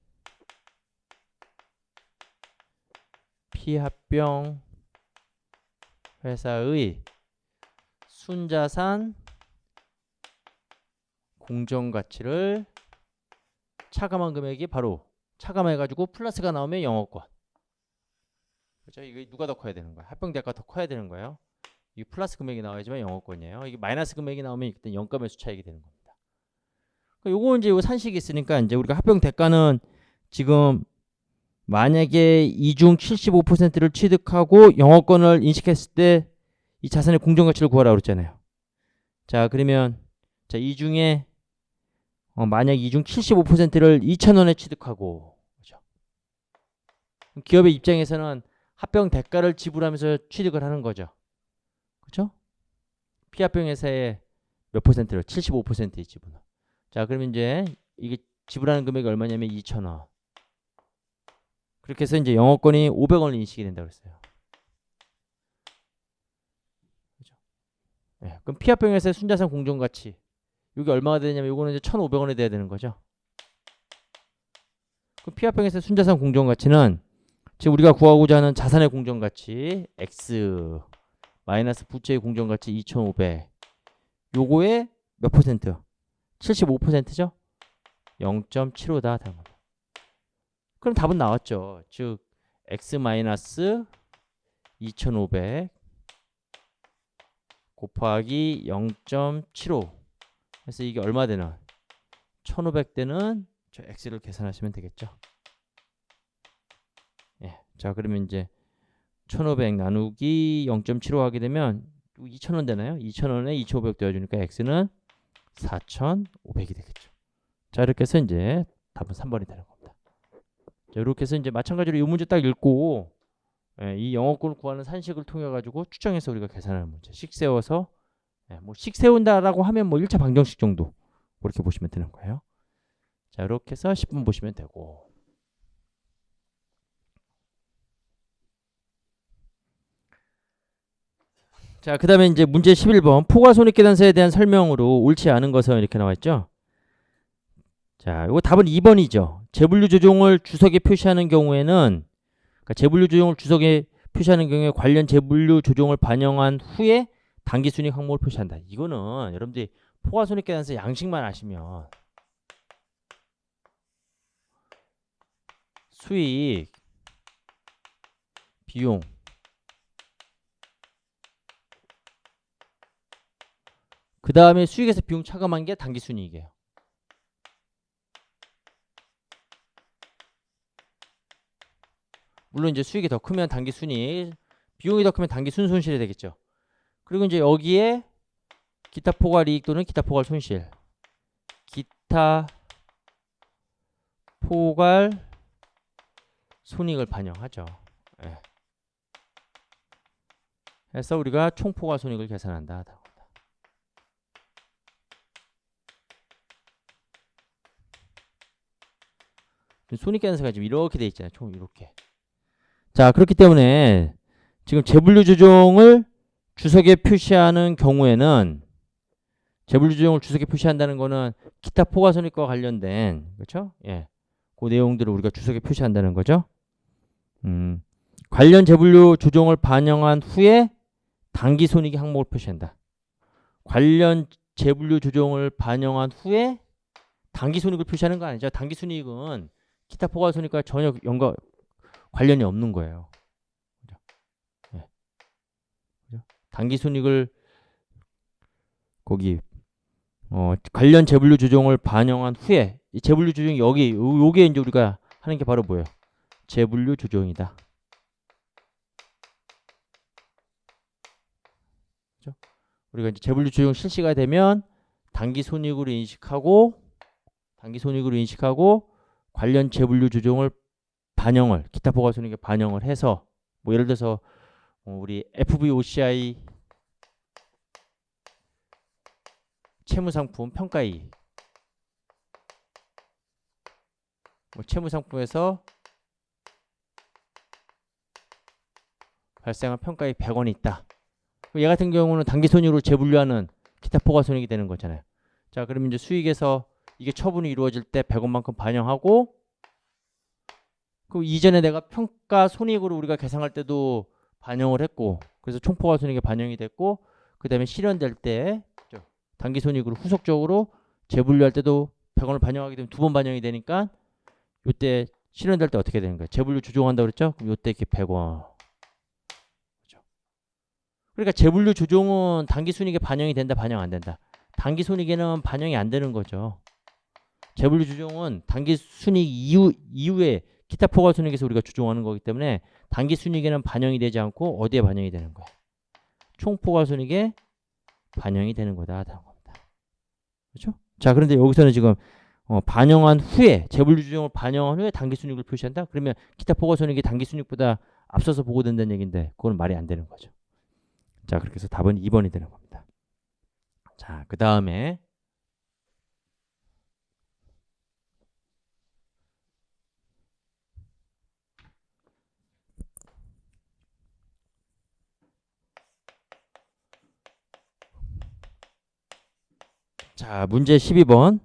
피합병 회사의 순자산 공정가치를 차감한 금액이 바로 차감해가지고 플러스가 나오면 영어권. 그렇죠? 이게 누가 더 커야 되는 거야? 합병 대가가 더 커야 되는 거예요. 이 플러스 금액이 나와야지만 영어권이에요. 이게 마이너스 금액이 나오면 그때 영가매수 차익이 되는 겁니다. 요거 이제 요 산식이 있으니까 이제 우리가 합병 대가는 지금 만약에 이중 75%를 취득하고 영어권을 인식했을 때 이 자산의 공정가치를 구하라고 그랬잖아요. 자, 그러면 자, 이 중에 만약 이중 75%를 2,000원에 취득하고 그렇죠? 기업의 입장에서는 합병 대가를 지불하면서 취득을 하는 거죠. 그렇죠? 피합병 회사의 몇 퍼센트를 75%의 지분을. 자, 그러면 이제 이게 지불하는 금액이 얼마냐면 2,000원. 그렇게 해서 이제 영어권이 500원을 인식이 된다고 그랬어요. 그렇죠? 네, 그럼 피합병 회사의 순자산 공정가치 이게 얼마가 되냐면 이거는 이제 1,500원이 돼야 되는 거죠. 그럼 피합병 회사의 순자산 공정가치는 지금 우리가 구하고자 하는 자산의 공정가치 X 마이너스 부채의 공정가치 2,500 요거의 몇 퍼센트? 75%죠? 0.75다. 그럼 답은 나왔죠. 즉 x 마이너스 2,500 곱하기 0.75 그래서 이게 얼마 되나? 1,500 되는 저 x를 계산하시면 되겠죠. 예. 자, 그러면 이제 1,500 나누기 0.75 하게 되면 2,000원 되나요? 2,000원에 2,500 되어주니까 x는 4,500이 되겠죠. 자, 이렇게 해서 이제 답은 3번이 되는 겁니다. 자, 이렇게 해서 이제 마찬가지로 이 문제 딱 읽고 이 영어권을 구하는 산식을 통해 가지고 추정해서 우리가 계산하는 문제. 식 세워서 뭐 식 세운다라고 하면 뭐 1차 방정식 정도 그렇게 보시면 되는 거예요. 자, 이렇게 해서 10분 보시면 되고. 자, 그 다음에 이제 문제 11번 포괄손익계산서에 대한 설명으로 옳지 않은 것은 이렇게 나와 있죠. 자, 이거 답은 2번이죠. 재분류 조정을 주석에 표시하는 경우에는 그러니까 재분류 조정을 주석에 표시하는 경우에 관련 재분류 조정을 반영한 후에 당기순이익 항목을 표시한다. 이거는 여러분들이 포괄손익계산서 양식만 아시면 수익, 비용 그 다음에 수익에서 비용 차감한 게 당기순이익이에요. 물론 이제 수익이 더 크면 당기순이익, 비용이 더 크면 당기순손실이 되겠죠. 그리고 이제 여기에 기타 포괄이익 또는 기타 포괄손실, 기타 포괄 손익을 반영하죠. 예. 해서 우리가 총 포괄 손익을 계산한다. 손익계산서가 지금 이렇게 돼 있잖아요. 총 이렇게. 자, 그렇기 때문에 지금 재분류 조정을 주석에 표시하는 경우에는 재분류 조정을 주석에 표시한다는 거는 기타 포괄손익과 관련된, 그렇죠? 예. 그 내용들을 우리가 주석에 표시한다는 거죠. 관련 재분류 조정을 반영한 후에 당기손익의 항목을 표시한다. 관련 재분류 조정을 반영한 후에 당기손익을 표시하는 거 아니죠. 당기손익은 기타 포괄손익과 전혀 관련이 없는 거예요. 네. 당기손익을 거기 관련 재분류 조정을 반영한 후에 이 재분류 조정이 여기 요게 이제 우리가 하는 게 바로 뭐예요? 재분류 조정이다. 그렇죠? 우리가 이제 재분류 조정 실시가 되면 당기손익으로 인식하고 관련 재분류 조정을 반영을 기타 포괄손익에 반영을 해서 뭐 예를 들어서 우리 FVOCI 채무상품 평가이익 채무상품에서 발생한 평가이익 100원이 있다. 얘 같은 경우는 당기손익으로 재분류하는 기타 포괄손익이 되는 거잖아요. 자, 그러면 이제 수익에서 이게 처분이 이루어질 때 100원만큼 반영하고 그 이전에 내가 평가손익으로 우리가 계산할 때도 반영을 했고 그래서 총포괄손익에 반영이 됐고 그 다음에 실현될 때 당기손익으로 후속적으로 재분류할 때도 100원을 반영하게 되면 2번 반영이 되니까 이때 실현될 때 어떻게 되는 거예요? 재분류 조정한다고 그랬죠? 그럼 이때 이렇게 100원. 그렇죠? 그러니까 재분류 조정은 당기손익에 반영이 된다, 반영 안 된다. 당기손익에는 반영이 안 되는 거죠. 재분류 조정은 당기순이익 이후에 기타 포괄손익에서 우리가 조정하는 거기 때문에 당기순이익에는 반영이 되지 않고 어디에 반영이 되는 거야? 총포괄손익에 반영이 되는 거다. 그렇죠? 자, 그런데 여기서는 지금 반영한 후에 재분류 조정을 반영한 후에 당기순이익을 표시한다. 그러면 기타 포괄손익이 당기순이익보다 앞서서 보고된다는 얘기인데 그건 말이 안 되는 거죠. 자, 그렇게 해서 답은 2번이 되는 겁니다. 자, 그 다음에 자, 문제 12번.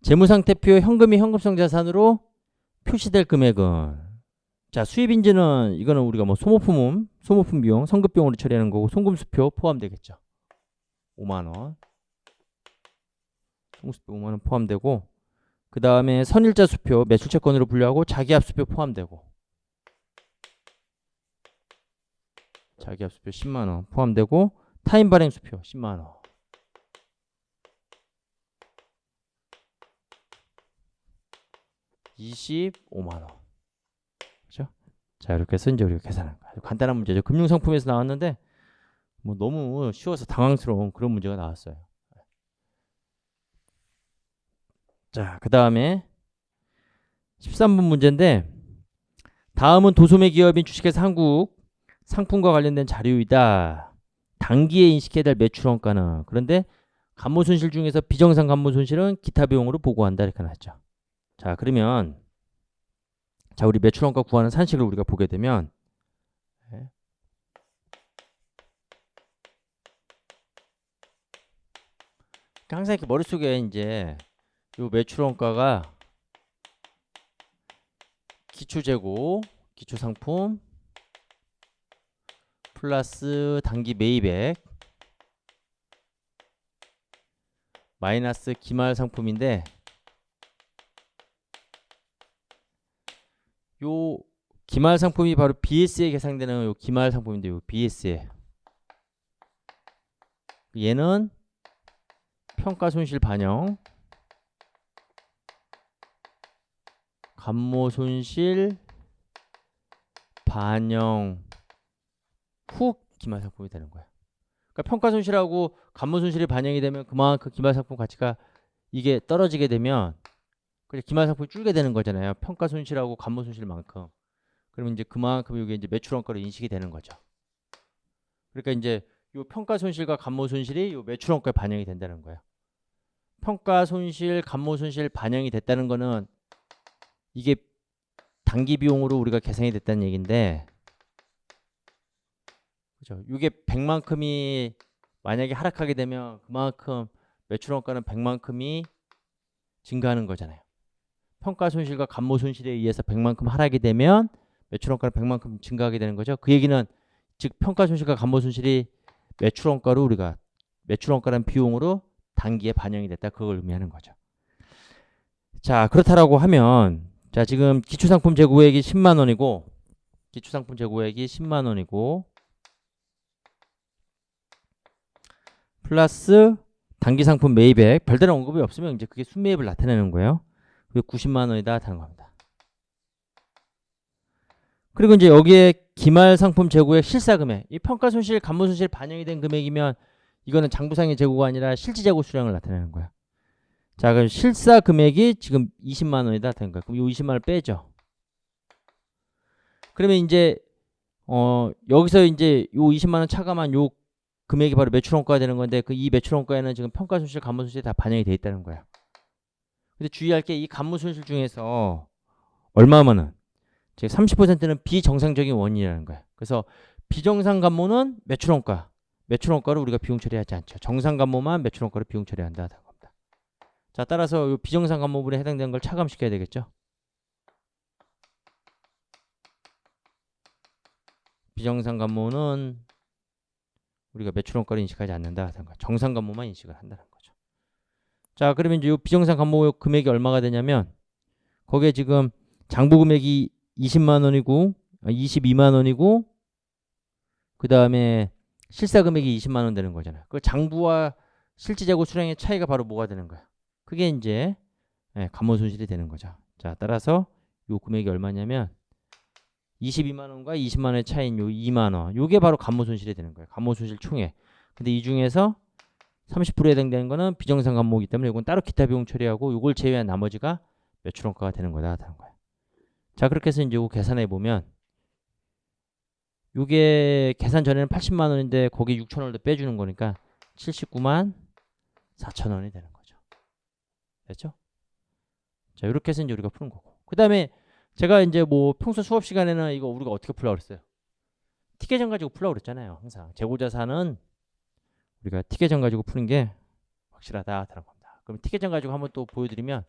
재무상태표 현금이 현금성 자산으로 표시될 금액은 자, 수입인지는 이거는 우리가 뭐 소모품 비용, 성급 비용으로 처리하는 거고 송금수표 포함되겠죠. 5만 원. 송금수표 5만 원 포함되고 그 다음에 선일자 수표 매출채권으로 분류하고 자기압수표 포함되고 자기압수표 10만 원 포함되고 타임 발행 수표 10만 원. (25만 원) 그렇죠? 자, 이렇게 해서 이제 우리가 계산한 거예요. 아주 간단한 문제죠. 금융상품에서 나왔는데 뭐 너무 쉬워서 당황스러운 그런 문제가 나왔어요. 자, 그 다음에 13번 문제인데 다음은 도소매 기업인 주식회사 한국 상품과 관련된 자료이다. 단기에 인식해야 될 매출원가는 그런데 감모손실 중에서 비정상 감모손실은 기타 비용으로 보고한다 이렇게 나왔죠. 자, 그러면 자, 우리 매출원가 구하는 산식을 우리가 보게 되면 항상 이렇게 머릿속에 이제 요 매출원가가 기초재고, 기초상품 플러스 단기 매입액 마이너스 기말상품인데 요 기말상품이 바로 BS에 계산되는 요 기말상품인데 요 BS에 얘는 평가손실 반영 감모손실 반영 후 기말상품이 되는 거야. 그러니까 평가손실하고 감모손실이 반영이 되면 그만큼 기말상품 가치가 이게 떨어지게 되면 그래서 기말상품이 줄게 되는 거잖아요. 평가손실하고 감모손실만큼. 그러면 이제 그만큼 이게 이제 매출원가로 인식이 되는 거죠. 그러니까 이제 요 평가손실과 감모손실이 요 매출원가에 반영이 된다는 거예요. 평가손실, 감모손실 반영이 됐다는 거는 이게 단기 비용으로 우리가 계산이 됐다는 얘기인데, 그죠? 이게 100만큼이 만약에 하락하게 되면 그만큼 매출 원가는 100만큼이 증가하는 거잖아요. 평가 손실과 감모 손실에 의해서 100만큼 하락이 되면 매출 원가는 100만큼 증가하게 되는 거죠. 그 얘기는 즉 평가 손실과 감모 손실이 매출 원가로 우리가 매출 원가라는 비용으로 단기에 반영이 됐다. 그걸 의미하는 거죠. 자, 그렇다라고 하면 자, 지금 기초상품 재고액이 10만 원이고 기초상품 재고액이 10만 원이고 플러스 단기상품 매입액 별다른 언급이 없으면 이제 그게 순매입을 나타내는 거예요. 그게 90만 원이다 하는 겁니다. 그리고 이제 여기에 기말 상품 재고액 실사금액, 이 평가손실, 감모손실 반영이 된 금액이면 이거는 장부상의 재고가 아니라 실지재고 수량을 나타내는 거야. 자, 그럼 실사금액이 지금 20만 원이다 된 거야. 그럼 이 20만 원을 빼죠. 그러면 이제 여기서 이제 요 20만 원 차감한 요 금액이 바로 매출원가가 되는 건데 그 이 매출원가에는 지금 평가손실, 감모손실이 다 반영이 돼 있다는 거야. 근데 주의할 게 이 감모손실 중에서 얼마만은 즉 30%는 비정상적인 원인이라는 거야. 그래서 비정상 감모는 매출원가, 매출원가를 우리가 비용 처리하지 않죠. 정상 감모만 매출원가를 비용 처리한다. 겁니다. 자, 따라서 이 비정상 감모분에 해당되는 걸 차감시켜야 되겠죠. 비정상 감모는 우리가 매출원가를 인식하지 않는다. 정상 감모만 인식을 한다는 거죠. 자, 그러면 이제 이 비정상 감모 금액이 얼마가 되냐면 거기에 지금 장부 금액이 20만 원이고 22만 원이고 그 다음에 실사 금액이 20만 원 되는 거잖아요. 그 장부와 실지재고 수량의 차이가 바로 뭐가 되는 거야? 그게 이제 감모 손실이 되는 거죠. 자, 따라서 요 금액이 얼마냐면 22만 원과 20만 원의 차이인 요 2만 원. 요게 바로 감모 손실이 되는 거예요. 감모 손실 총액. 근데 이 중에서 30%에 해당되는 거는 비정상 감모이기 때문에 이건 따로 기타 비용 처리하고 요걸 제외한 나머지가 매출원가가 되는 거다 하는 거예요. 자, 그렇게 해서 이제 이거 계산해 보면 요게 계산 전에는 80만 원인데 거기 6천 원을 더 빼주는 거니까 79만 4천 원이 되는 거죠. 됐죠? 자, 이렇게 해서 이제 우리가 푸는 거고. 그 다음에 제가 이제 뭐 평소 수업 시간에는 이거 우리가 어떻게 풀라고 그랬어요? 티계정 가지고 풀라고 그랬잖아요. 항상 재고자산은 우리가 티계정 가지고 푸는 게 확실하다 다른 겁니다. 그럼 티계정 가지고 한번 또 보여드리면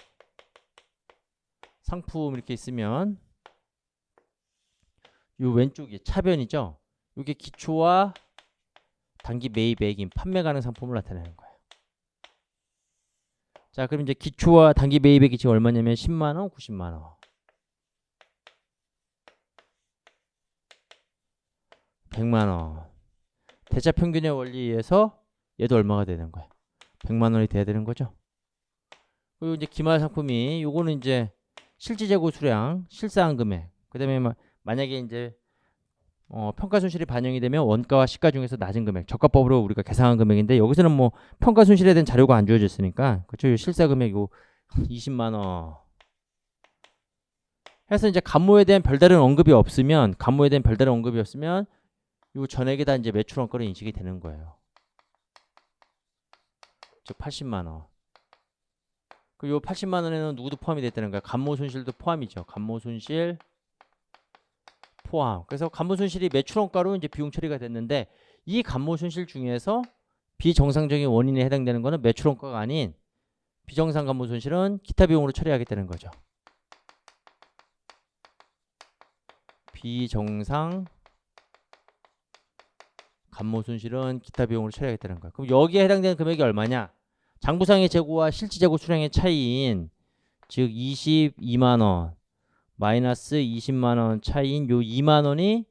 상품 이렇게 있으면 요 왼쪽이 차변이죠. 이게 기초와 단기 매입액인 판매 가능 상품을 나타내는 거예요. 자, 그럼 이제 기초와 단기 매입액이 지금 얼마냐면 10만 원, 90만 원. 100만 원. 대차 평균의 원리에 의해서 얘도 얼마가 되는 거야? 100만 원이 돼야 되는 거죠. 그리고 이제 기말 상품이 요거는 이제 실지 재고 수량, 실사한 금액. 그다음에 만약에 이제 평가 손실이 반영이 되면 원가와 시가 중에서 낮은 금액, 저가법으로 우리가 계산한 금액인데 여기서는 뭐 평가 손실에 대한 자료가 안 주어졌으니까 그렇죠. 실사 금액 요 20만 원. 해서 이제 감모에 대한 별다른 언급이 없으면 요 전액이 다 이제 매출 원가로 인식이 되는 거예요. 즉 80만 원. 그리고 요 80만 원에는 누구도 포함이 됐다는 거야. 감모 손실도 포함이죠. 감모 손실 포함. 그래서 감모 손실이 매출 원가로 이제 비용 처리가 됐는데 이 감모 손실 중에서 비정상적인 원인에 해당되는 거는 매출 원가가 아닌 비정상 감모 손실은 기타 비용으로 처리하게 되는 거죠. 비정상 감모 손실은 기타 비용으로 처리하겠다는 거야. 그럼 여기에 해당되는 금액이 얼마냐? 장부상의 재고와 실지 재고 수량의 차이인 즉 22만 원 마이너스 20만 원 차이인 요 2만 원이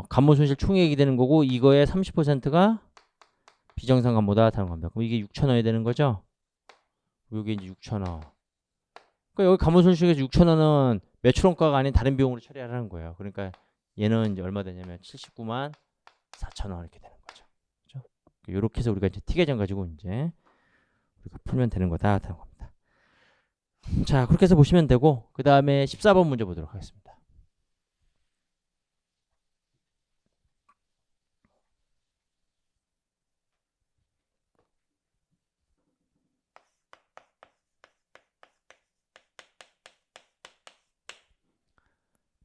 감모 손실 총액이 되는 거고 이거의 30%가 비정상 감모다 다른 겁니다. 그럼 이게 6천 원이 되는 거죠. 여기 이제 6천 원. 그러니까 여기 감모 손실에서 6천 원은 매출 원가가 아닌 다른 비용으로 처리하라는 거예요. 그러니까 얘는 이제 얼마 되냐면 79만 4천 원 이렇게 되는 거죠. 그렇죠? 이렇게 해서 우리가 이제 티계정 가지고 이제 우리가 풀면 되는 거다 다른 겁니다. 자, 그렇게 해서 보시면 되고 그 다음에 14번 문제 보도록 하겠습니다.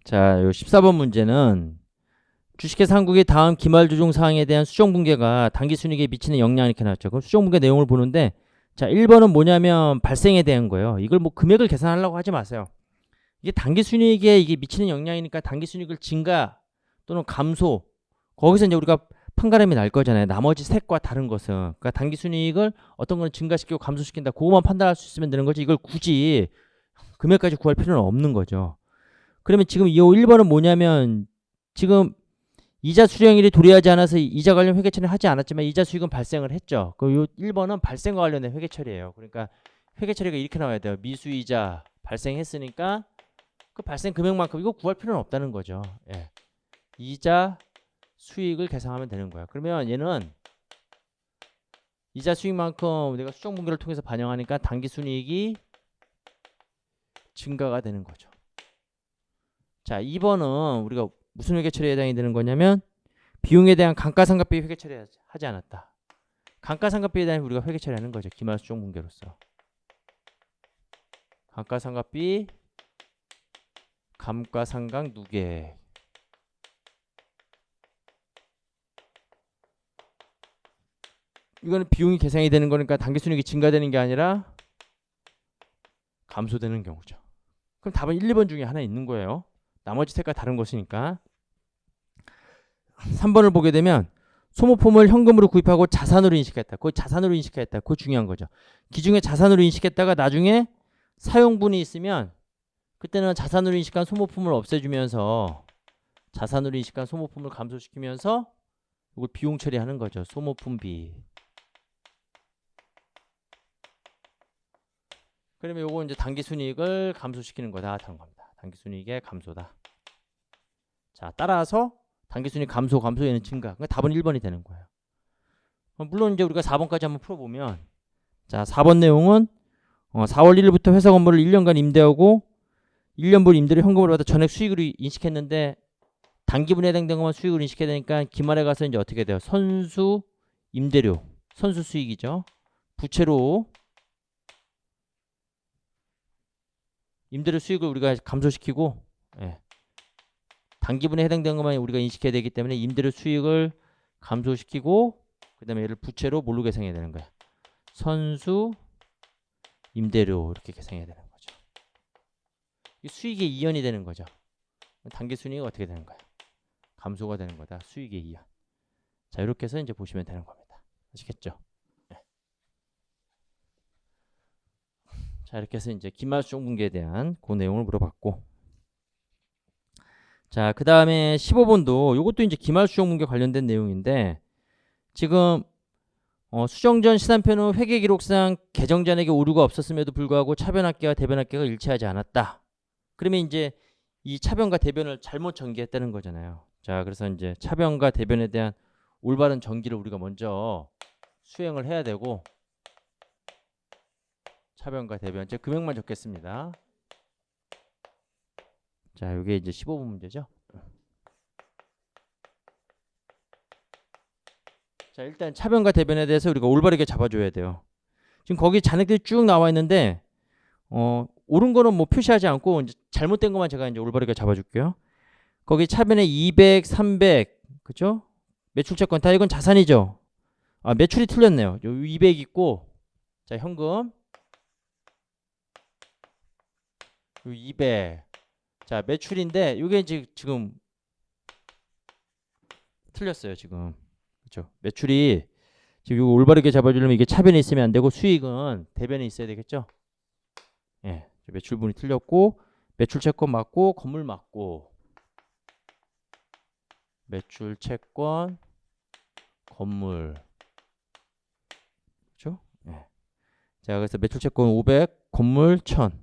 자, 요 14번 문제는 주식회사 한국의 다음 기말조정 사항에 대한 수정분계가 당기순이익에 미치는 영향 이렇게 나왔죠. 그럼 수정분계 내용을 보는데 자 1번은 뭐냐면 발생에 대한 거예요. 이걸 뭐 금액을 계산하려고 하지 마세요. 이게 당기순이익에 이게 미치는 영향이니까 당기순이익을 증가 또는 감소 거기서 이제 우리가 판가름이 날 거잖아요. 나머지 셋과 다른 것은 그러니까 당기순이익을 어떤 거는 증가시키고 감소시킨다. 그거만 판단할 수 있으면 되는 거지. 이걸 굳이 금액까지 구할 필요는 없는 거죠. 그러면 지금 이 1번은 뭐냐면 지금 이자 수령일이 도래하지 않아서 이자 관련 회계 처리는 하지 않았지만 이자 수익은 발생을 했죠. 그 요 1번은 발생과 관련된 회계 처리예요. 그러니까 회계 처리가 이렇게 나와야 돼요. 미수이자 발생했으니까 그 발생 금액만큼 이거 구할 필요는 없다는 거죠. 예. 이자 수익을 계산하면 되는 거야. 그러면 얘는 이자 수익만큼 내가 수정분계를 통해서 반영하니까 당기순이익이 증가가 되는 거죠. 자 2번은 우리가 무슨 회계 처리에 해당이 되는 거냐면 비용에 대한 감가상각비 회계 처리하지 않았다. 감가상각비에 대한 우리가 회계 처리하는 거죠. 기말 수정분계로서. 감가상각비 감가상각 누계. 이거는 비용이 계산이 되는 거니까 당기순이익이 증가되는 게 아니라 감소되는 경우죠. 그럼 답은 1, 2번 중에 하나 있는 거예요. 나머지 색깔 다른 것이니까. 3번을 보게 되면 소모품을 현금으로 구입하고 자산으로 인식했다. 그거 자산으로 인식했다. 그거 중요한 거죠. 기존에 자산으로 인식했다가 나중에 사용분이 있으면 그때는 자산으로 인식한 소모품을 없애주면서 자산으로 인식한 소모품을 감소시키면서 이걸 비용 처리하는 거죠. 소모품비. 그러면 요거 이제 당기순이익을 감소시키는 거다. 다른 겁니다. 당기순이익의 감소다. 자, 따라서 당기순이익 감소, 얘는 증가. 그러니까 답은 1번이 되는 거예요. 물론 이제 우리가 4번까지 한번 풀어보면 자, 4번 내용은 4월 1일부터 회사 건물을 1년간 임대하고 1년분 임대료 현금으로 받아 전액 수익으로 인식했는데 단기분에 해당된 것만 수익으로 인식해야 되니까 기말에 가서 이제 어떻게 돼요? 선수 임대료, 선수 수익이죠. 부채로 임대료 수익을 우리가 감소시키고 예. 단기분에 해당되는 것만 우리가 인식해야 되기 때문에 임대료 수익을 감소시키고 그 다음에 얘를 부채로 뭘로 계산해야 되는 거야? 선수 임대료 이렇게 계산해야 되는 거죠. 이 수익의 이연이 되는 거죠. 당기순이익이 어떻게 되는 거야? 감소가 되는 거다. 수익의 이연. 자 이렇게 해서 이제 보시면 되는 겁니다. 아시겠죠? 네. 자 이렇게 해서 이제 기말수정분계에 대한 그 내용을 물어봤고 자, 그 다음에 15번도 이것도 이제 기말수정분계 관련된 내용인데 지금 수정전 시산표는 회계기록상 계정잔액에 오류가 없었음에도 불구하고 차변합계와 대변합계가 일치하지 않았다. 그러면 이제 이 차변과 대변을 잘못 전개했다는 거잖아요. 자, 그래서 이제 차변과 대변에 대한 올바른 전기를 우리가 먼저 수행을 해야 되고 차변과 대변 제 금액만 적겠습니다. 자, 이게 이제 15번 문제죠. 자, 일단 차변과 대변에 대해서 우리가 올바르게 잡아줘야 돼요. 지금 거기 잔액들이 쭉 나와 있는데 옳은 거는 뭐 표시하지 않고 이제 잘못된 것만 제가 이제 올바르게 잡아줄게요. 거기 차변에 200, 300, 그죠? 매출채권 다 이건 자산이죠. 아, 매출이 틀렸네요. 요 200 있고, 자 현금, 요 200. 자 매출인데 이게 지금 틀렸어요 지금. 그렇죠? 매출이 지금 이거 올바르게 잡아주려면 이게 차변에 있으면 안 되고 수익은 대변에 있어야 되겠죠? 예, 매출분이 틀렸고 매출채권 맞고 건물 맞고 매출채권 건물 그렇죠? 예. 자 그래서 매출채권 500 건물 1000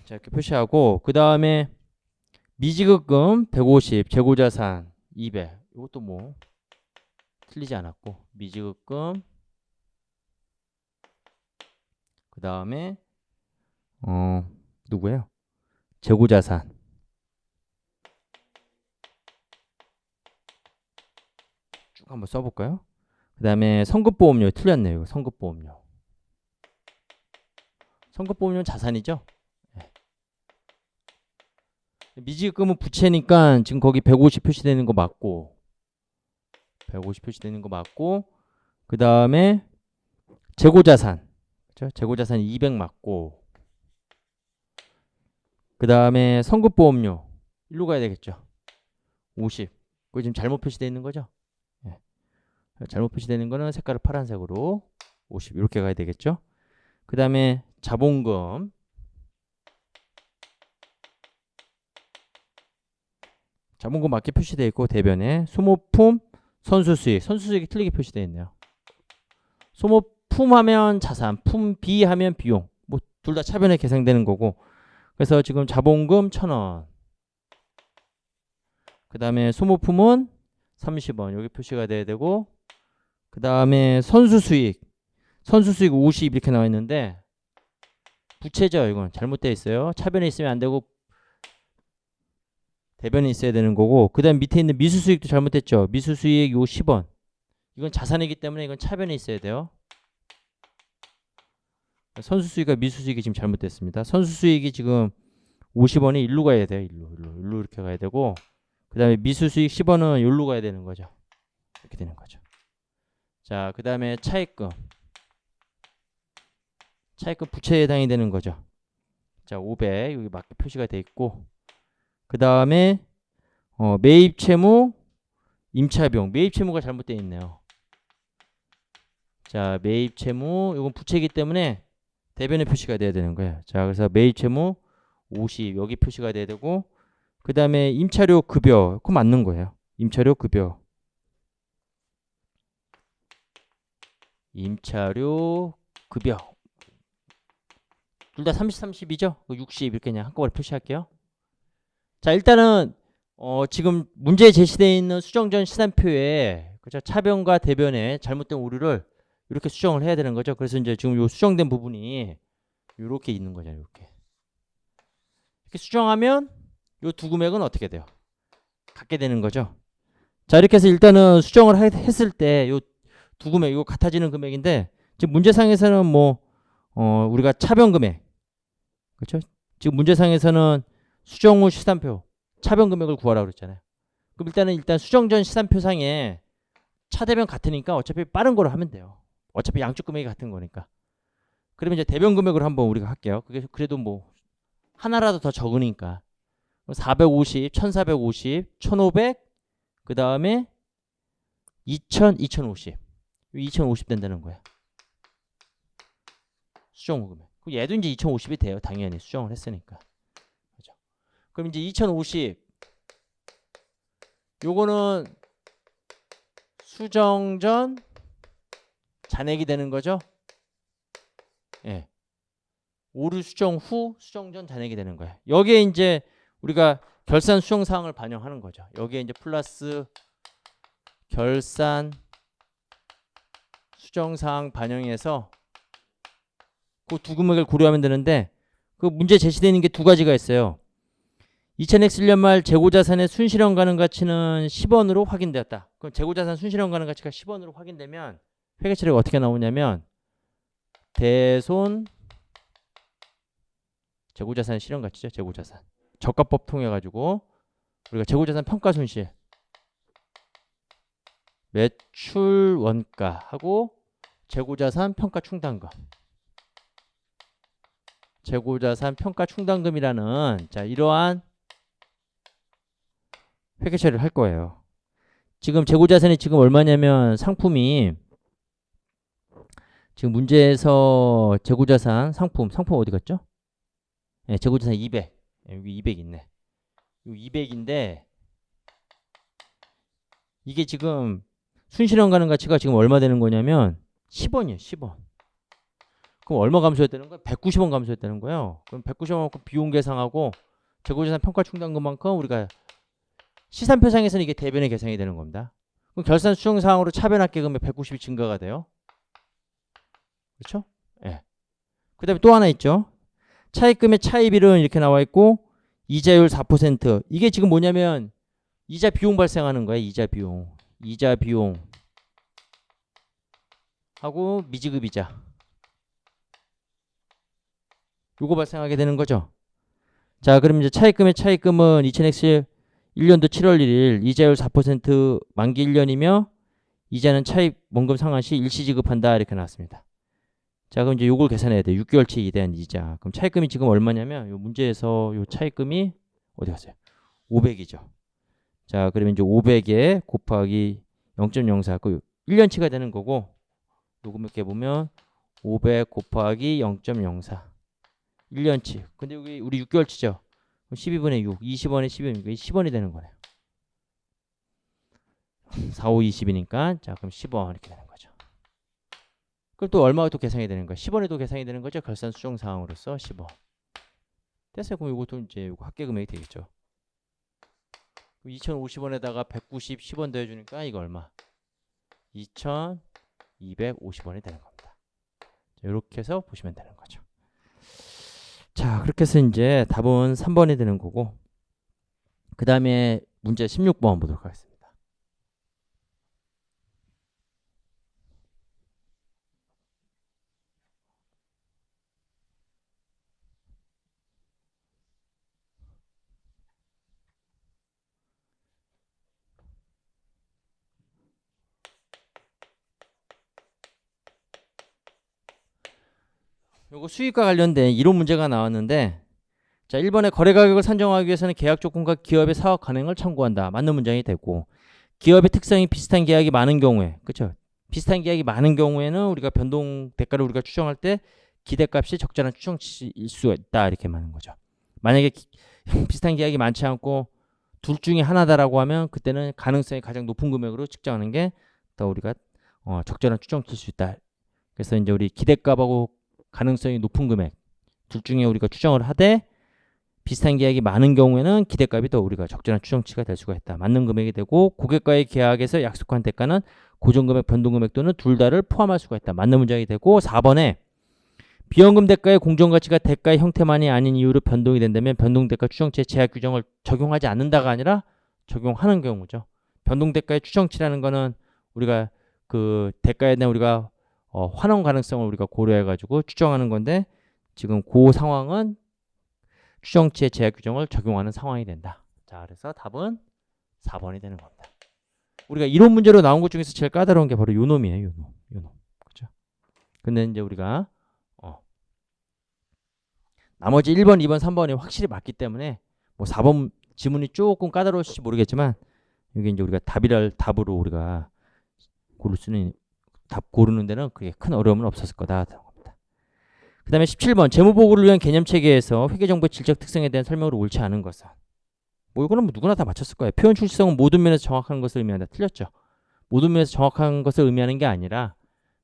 자 이렇게 표시하고 그 다음에 미지급금 150 재고자산 200 이것도 뭐 틀리지 않았고 미지급금 그 다음에 누구예요? 재고자산 쭉 한번 써볼까요? 그 다음에 선급보험료 틀렸네요. 이거 선급보험료. 선급보험료는 자산이죠? 네. 미지급금은 부채니까 지금 거기 150 표시되는 거 맞고 150 표시되는 거 맞고 그 다음에 재고자산 그렇죠? 재고자산 200 맞고 그 다음에 성급보험료 일로 가야 되겠죠. 50 그거 지금 잘못 표시되어 있는 거죠. 예. 잘못 표시되어 있는 거는 색깔을 파란색으로 50 이렇게 가야 되겠죠. 그 다음에 자본금 맞게 표시되어 있고 대변에 소모품 선수수익이 틀리게 표시되어 있네요. 소모품 하면 자산, 품비 하면 비용 뭐 둘 다 차변에 계산되는 거고 그래서 지금 자본금 1,000원 그 다음에 소모품은 30원 여기 표시가 돼야 되고 그 다음에 선수수익 50 이렇게 나와 있는데 부채죠. 이건 잘못되어 있어요. 차변에 있으면 안 되고 대변에 있어야 되는 거고 그 다음 밑에 있는 미수수익도 잘못됐죠. 미수수익 요 10원 이건 자산이기 때문에 이건 차변에 있어야 돼요. 선수수익과 미수수익이 지금 잘못됐습니다. 선수수익이 지금 50원이 일로 가야 돼요. 일로 이렇게 가야 되고 그 다음에 미수수익 10원은 일로 가야 되는 거죠. 이렇게 되는 거죠. 자, 그 다음에 차입금 부채에 해당이 되는 거죠. 자, 500 여기 맞게 표시가 돼 있고 그 다음에 매입채무 임차비용 매입채무가 잘못되어 있네요. 자, 매입채무 이건 부채이기 때문에 대변에 표시가 돼야 되는 거예요. 자, 그래서 매입채무 50 여기 표시가 돼야 되고 그 다음에 임차료 급여 그거 맞는 거예요. 임차료 급여 둘 다 30이죠? 60 이렇게 그냥 한꺼번에 표시할게요. 자, 일단은 지금 문제에 제시되어 있는 수정전 시산표에 그렇죠? 차변과 대변에 잘못된 오류를 이렇게 수정을 해야 되는 거죠. 그래서 이제 지금 요 수정된 부분이 이렇게 있는 거잖아요. 이렇게 수정하면 요 두 금액은 어떻게 돼요? 같게 되는 거죠. 자, 이렇게 해서 일단은 수정을 했을 때 요 두 금액 이거 같아지는 금액인데 지금 문제상에서는 뭐 우리가 차변 금액 그렇죠? 지금 문제상에서는 수정 후 시산표 차변 금액을 구하라고 그랬잖아요. 그럼 일단 수정 전 시산표상에 차대변 같으니까 어차피 빠른 거로 하면 돼요. 어차피 양쪽 금액이 같은 거니까. 그러면 이제 대변 금액으로 한번 우리가 할게요. 그게 그래도 뭐 하나라도 더 적으니까 450, 1450, 1500, 그 다음에 2000, 2050. 2050 된다는 거야. 수정 후 금액. 그럼 얘도 이제 2050이 돼요. 당연히 수정을 했으니까. 그죠? 그럼 이제 2050 요거는 수정 전 잔액이 되는 거죠. 예. 오류 수정 후 수정 전 잔액이 되는 거예요. 여기에 이제 우리가 결산 수정 사항을 반영하는 거죠. 여기에 이제 플러스 결산 수정 사항 반영해서 그 두 금액을 고려하면 되는데 그 문제 제시되는 게 두 가지가 있어요. 2000X 1년 말 재고자산의 순실현 가능 가치는 10원으로 확인되었다. 그럼 재고자산 순실현 가능 가치가 10원으로 확인되면 회계 처리가 어떻게 나오냐면 대손 재고자산 실현 가치죠. 재고자산 저가법 통해 가지고 우리가 재고자산 평가 손실 매출 원가하고 재고자산 평가 충당금 재고자산 평가 충당금이라는 자 이러한 회계 처리를 할 거예요. 지금 재고자산이 지금 얼마냐면 상품이 지금 문제에서 재고자산 상품 어디 갔죠? 네, 재고자산 200 여기 200 있네. 이 200인데 이게 지금 순실현 가능 가치가 지금 얼마 되는 거냐면 10원이에요. 10원. 그럼 얼마 감소했다는 거야? 190원 감소했다는 거예요. 그럼 190원만큼 비용 계상하고 재고자산 평가 충당금만큼 우리가 시산표상에서는 이게 대변의 계산이 되는 겁니다. 그럼 결산 수정 사항으로 차변합계 금액 190이 증가가 돼요. 그렇죠? 예. 네. 그다음에 또 하나 있죠. 차입금의 차입일은 이렇게 나와 있고 이자율 4%. 이게 지금 뭐냐면 이자 비용 발생하는 거예요. 이자 비용 하고 미지급 이자 요거 발생하게 되는 거죠. 자, 그럼 이제 차입금의 차입금은 2000X 1년도 7월 1일 이자율 4% 만기 1년이며 이자는 차입 원금 상환 시 일시 지급한다 이렇게 나왔습니다. 자, 그럼 이제 요걸 계산해야 돼. 6개월치에 대한 이자. 그럼 차입금이 지금 얼마냐면 요 문제에서 요 차입금이 어디 갔어요? 500이죠. 자, 그러면 이제 500에 곱하기 0.04 그 1년치가 되는 거고 요금 이렇게 보면 500 곱하기 0.04 1년치. 근데 여기 우리 6개월치죠. 12분의 6, 20원에 12원이니까 10원이 되는 거네요. 4, 5, 20이니까 자 그럼 10원 이렇게 되는 거죠. 그럼 또 얼마가 또 계산이 되는 거야? 10원이 또 계산이 되는 거죠. 결산 수정 사항으로서 10원. 됐어요. 그럼 이것도 이제 이거 합계 금액이 되겠죠. 2,050원에다가 190, 10원 더해주니까 이거 얼마? 2,250원이 되는 겁니다. 자, 이렇게 해서 보시면 되는 거죠. 자, 그렇게 해서 이제 답은 3번이 되는 거고 그 다음에 문제 16번 보도록 하겠습니다. 요거 수익과 관련된 이론 문제가 나왔는데 자 1번에 거래 가격을 산정하기 위해서는 계약 조건과 기업의 사업 관행을 참고한다. 맞는 문장이 되고 기업의 특성이 비슷한 계약이 많은 경우에 그렇죠? 비슷한 계약이 많은 경우에는 우리가 변동 대가를 우리가 추정할 때 기대값이 적절한 추정치일 수 있다 이렇게 말하는 거죠. 만약에 비슷한 계약이 많지 않고 둘 중에 하나다라고 하면 그때는 가능성이 가장 높은 금액으로 측정하는 게 더 우리가 적절한 추정치일 수 있다. 그래서 이제 우리 기대값하고 가능성이 높은 금액 둘 중에 우리가 추정을 하되 비슷한 계약이 많은 경우에는 기대값이 더 우리가 적절한 추정치가 될 수가 있다. 맞는 금액이 되고 고객과의 계약에서 약속한 대가는 고정금액, 변동금액 또는 둘 다를 포함할 수가 있다. 맞는 문장이 되고 4번에 비연금 대가의 공정가치가 대가의 형태만이 아닌 이유로 변동이 된다면 변동대가 추정치의 제약 규정을 적용하지 않는다가 아니라 적용하는 경우죠. 변동대가의 추정치라는 거는 우리가 그 대가에 대한 우리가 환원 가능성을 우리가 고려해가지고 추정하는 건데 지금 그 상황은 추정치의 제약 규정을 적용하는 상황이 된다. 자, 그래서 답은 4번이 되는 겁니다. 우리가 이론 문제로 나온 것 중에서 제일 까다로운 게 바로 요 놈이에요. 요 놈. 그렇죠? 근데 이제 우리가 나머지 1번, 2번, 3번이 확실히 맞기 때문에 뭐 4번 지문이 조금 까다로울지 모르겠지만 이게 이제 우리가 답으로 우리가 고를 수는 답 고르는 데는 그게 큰 어려움은 없었을 거다. 그 다음에 17번 재무보고를 위한 개념체계에서 회계정보의 질적 특성에 대한 설명으로 옳지 않은 것은 뭐 이거는 뭐 누구나 다 맞췄을 거예요. 표현 출시성은 모든 면에서 정확한 것을 의미한다. 틀렸죠. 모든 면에서 정확한 것을 의미하는 게 아니라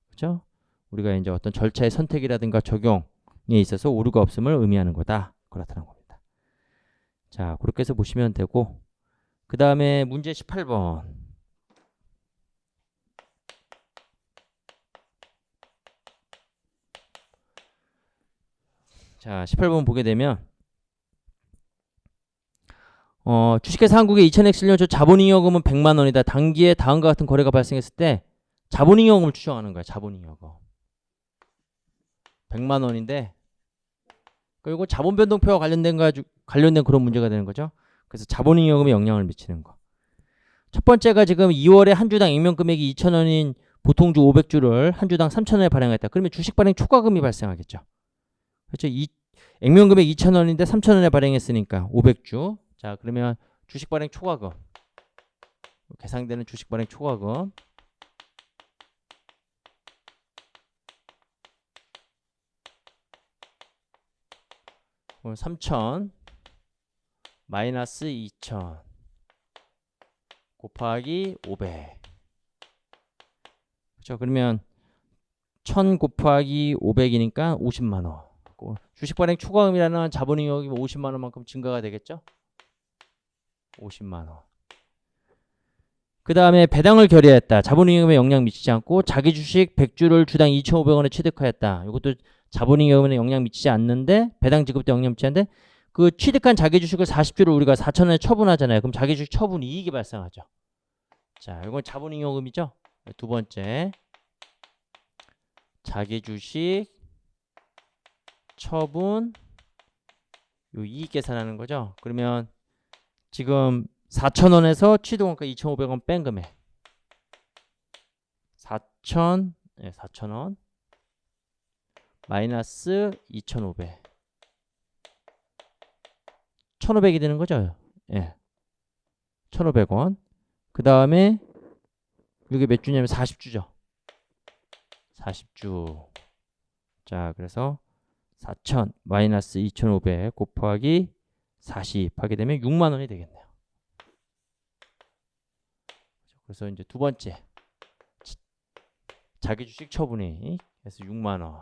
그렇죠? 우리가 이제 어떤 절차의 선택이라든가 적용에 있어서 오류가 없음을 의미하는 거다. 그렇다는 겁니다. 자, 그렇게 해서 보시면 되고 그 다음에 문제 18번 자, 18번 보게 되면 주식회사 한국의 2000X 1년 자본잉여금은 100만 원이다. 단기에 다음과 같은 거래가 발생했을 때 자본잉여금을 추정하는 거야. 자본잉여금 100만 원인데 그리고 자본변동표와 관련된 그런 문제가 되는 거죠. 그래서 자본잉여금에 영향을 미치는 거. 첫 번째가 지금 2월에 한 주당 액면금액이 2,000원인 보통주 500주를 한 주당 3,000원에 발행했다. 그러면 주식 발행 초과금이 발생하겠죠. 그렇죠. 액면금액 2,000원인데 3,000원에 발행했으니까 500주. 자, 그러면 주식 발행 초과금. 계상되는 주식 발행 초과금. 그럼 3,000 마이너스 2,000 곱하기 500. 그렇죠. 그러면 1,000 곱하기 500이니까 50만 원. 주식 발행 초과금이라는 자본잉여금이 50만 원만큼 증가가 되겠죠? 50만 원. 그 다음에 배당을 결의했다. 자본잉여금에 영향 미치지 않고 자기 주식 100주를 주당 2,500원에 취득하였다. 이것도 자본잉여금에 영향 미치지 않는데 배당 지급도 영향 미치지 않는데 그 취득한 자기 주식을 40주를 우리가 4,000원에 처분하잖아요. 그럼 자기 주식 처분 이익이 발생하죠. 자, 이건 자본잉여금이죠. 두 번째 자기 주식 처분 요 이익 계산하는 거죠. 그러면 지금 4,000원에서 취득원가 2,500원 뺀 금액 4,000원 마이너스 2,500 1,500이 되는 거죠. 예. 1,500원. 그 다음에 이게 몇 주냐면 40주죠. 40주. 자, 그래서 4,000 마이너스 2,500 곱하기 40 하게 되면 6만 원이 되겠네요. 그래서 이제 두 번째 자기 주식 처분이 해서 6만 원.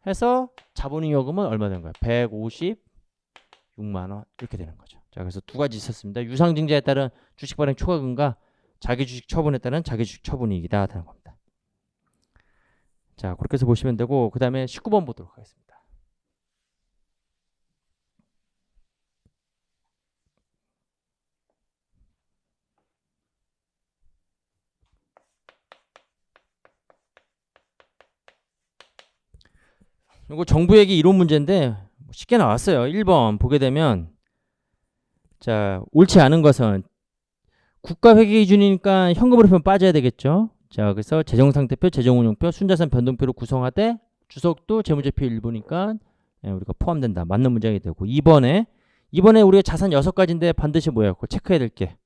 해서 자본잉여금은 얼마 되는 거예요? 156만 원 이렇게 되는 거죠. 자, 그래서 두 가지 있었습니다. 유상증자에 따른 주식 발행 초과금과 자기 주식 처분에 따른 자기 주식 처분이익이다 하는 겁니다. 자, 그렇게 해서 보시면 되고, 그 다음에 19번 보도록 하겠습니다. 이거 정부회계 이론 문제인데 쉽게 나왔어요. 1번 보게 되면 자, 옳지 않은 것은 국가회계 기준이니까 현금으로 빠져야 되겠죠. 자, 그래서 재정상태표, 재정운용표, 순자산 변동표로 구성하되 주석도 재무제표 일부니까 우리가 포함된다. 맞는 문장이 되고 2번에 우리가 자산 6가지인데 반드시 뭐예요? 그거 체크해야 될 게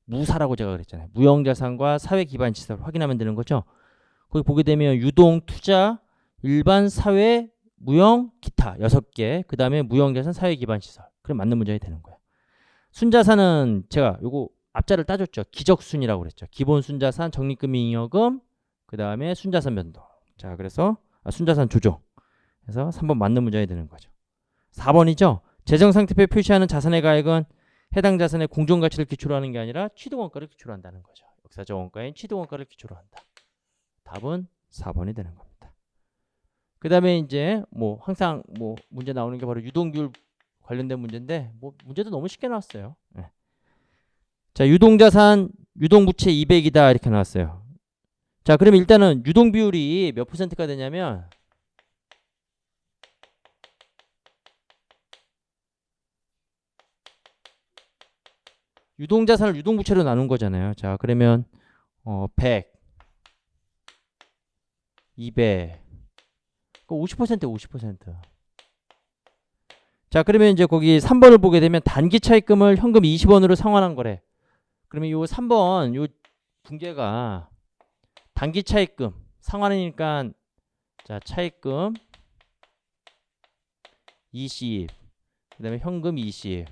무사라고 제가 그랬잖아요. 무형자산과 사회기반시설 확인하면 되는 거죠. 거기 보게 되면 유동, 투자, 일반, 사회, 무형, 기타 6개. 그 다음에 무형자산, 사회기반시설. 그럼 맞는 문장이 되는 거예요. 순자산은 제가 요거 앞자를 따줬죠. 기적순이라고 그랬죠. 기본 순자산, 적립금융잉여금, 그 다음에 순자산 변동. 자, 그래서 순자산 조정. 그래서 3번 맞는 문장이 되는 거죠. 4번이죠. 재정상태표에 표시하는 자산의 가액은 해당 자산의 공정가치를 기초로 하는 게 아니라 취득원가를 기초로 한다는 거죠. 역사적 원가인 취득원가를 기초로 한다. 답은 4번이 되는 겁니다. 그 다음에 이제 뭐 항상 뭐 문제 나오는 게 바로 유동비율 관련된 문제인데 뭐 문제도 너무 쉽게 나왔어요. 네. 자, 유동자산, 유동부채 200이다 이렇게 나왔어요. 자, 그러면 일단은 유동비율이 몇 퍼센트가 되냐면 유동자산을 유동부채로 나눈 거잖아요. 자, 그러면 100, 200, 50%, 50%. 자, 그러면 이제 거기 3번을 보게 되면 단기 차입금을 현금 20원으로 상환한 거래. 그러면 요 3번 요 붕괴가 단기 차입금 상환이니까 자, 차입금 20, 그 다음에 현금 20.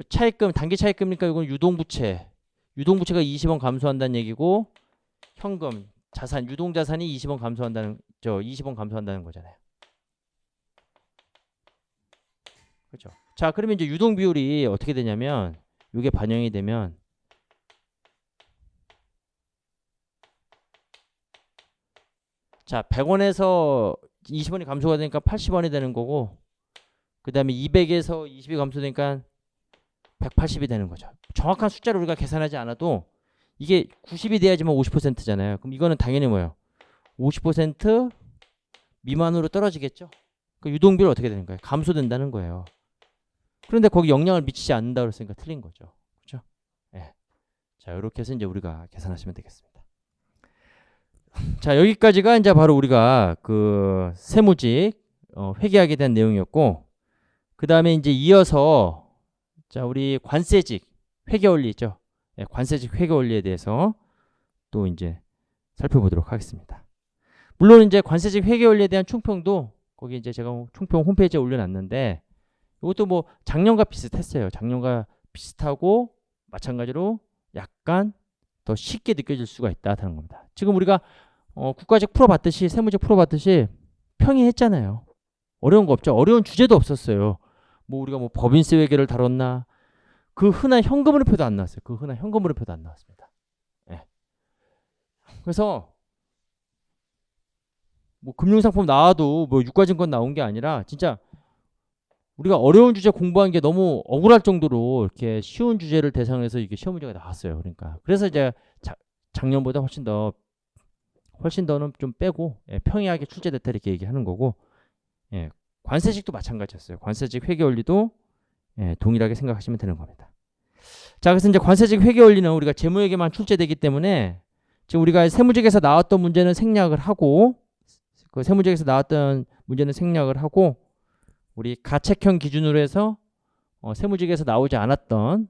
차입금, 단기 차입금이니까 이건 유동부채. 유동부채가 20원 감소한다는 얘기고 현금, 자산, 유동자산이 20원 감소한다는 20원 감소한다는 거잖아요. 그렇죠? 자, 그러면 이제 유동 비율이 어떻게 되냐면 이게 반영이 되면 자, 100원에서 20원이 감소가 되니까 80원이 되는 거고 그 다음에 200에서 20이 감소되니까 180이 되는 거죠. 정확한 숫자를 우리가 계산하지 않아도 이게 90이 돼야지만 50%잖아요. 그럼 이거는 당연히 뭐예요? 50% 미만으로 떨어지겠죠. 그 유동비율 어떻게 되는 거예요? 감소된다는 거예요. 그런데 거기 영향을 미치지 않는다 그랬으니까 틀린 거죠. 그렇죠? 네. 자, 이렇게 해서 이제 우리가 계산하시면 되겠습니다. 자, 여기까지가 이제 바로 우리가 그 세무직 회계하게 대한 내용이었고, 그 다음에 이제 이어서 자, 우리 관세직 회계 원리 있죠? 네, 관세직 회계 원리에 대해서 또 이제 살펴보도록 하겠습니다. 물론 이제 관세직 회계 원리에 대한 총평도 거기 이제 제가 총평 홈페이지에 올려놨는데 이것도 뭐 작년과 비슷했어요. 작년과 비슷하고 마찬가지로 약간 더 쉽게 느껴질 수가 있다는 겁니다. 지금 우리가 국가직 풀어봤듯이 세무직 풀어봤듯이 평이했잖아요. 어려운 거 없죠. 어려운 주제도 없었어요. 뭐 우리가 뭐 법인세 회계를 다뤘나 그 흔한 현금흐름표도 안 나왔어요. 그 흔한 현금흐름표도 안 나왔습니다. 네. 그래서 뭐 금융상품 나와도 뭐 유가증권 나온 게 아니라 진짜 우리가 어려운 주제 공부한 게 너무 억울할 정도로 이렇게 쉬운 주제를 대상으로 해서 이게 시험 문제가 나왔어요. 그러니까 그래서 이제 작년보다 훨씬 더 훨씬 더는 좀 빼고 평이하게 출제됐다 이렇게 얘기하는 거고, 관세직도 마찬가지였어요. 관세직 회계 원리도 동일하게 생각하시면 되는 겁니다. 자, 그래서 이제 관세직 회계 원리는 우리가 재무회계만 출제되기 때문에 지금 우리가 세무직에서 나왔던 문제는 생략을 하고, 그 세무직에서 나왔던 문제는 생략을 하고, 우리 가책형 기준으로 해서 세무직에서 나오지 않았던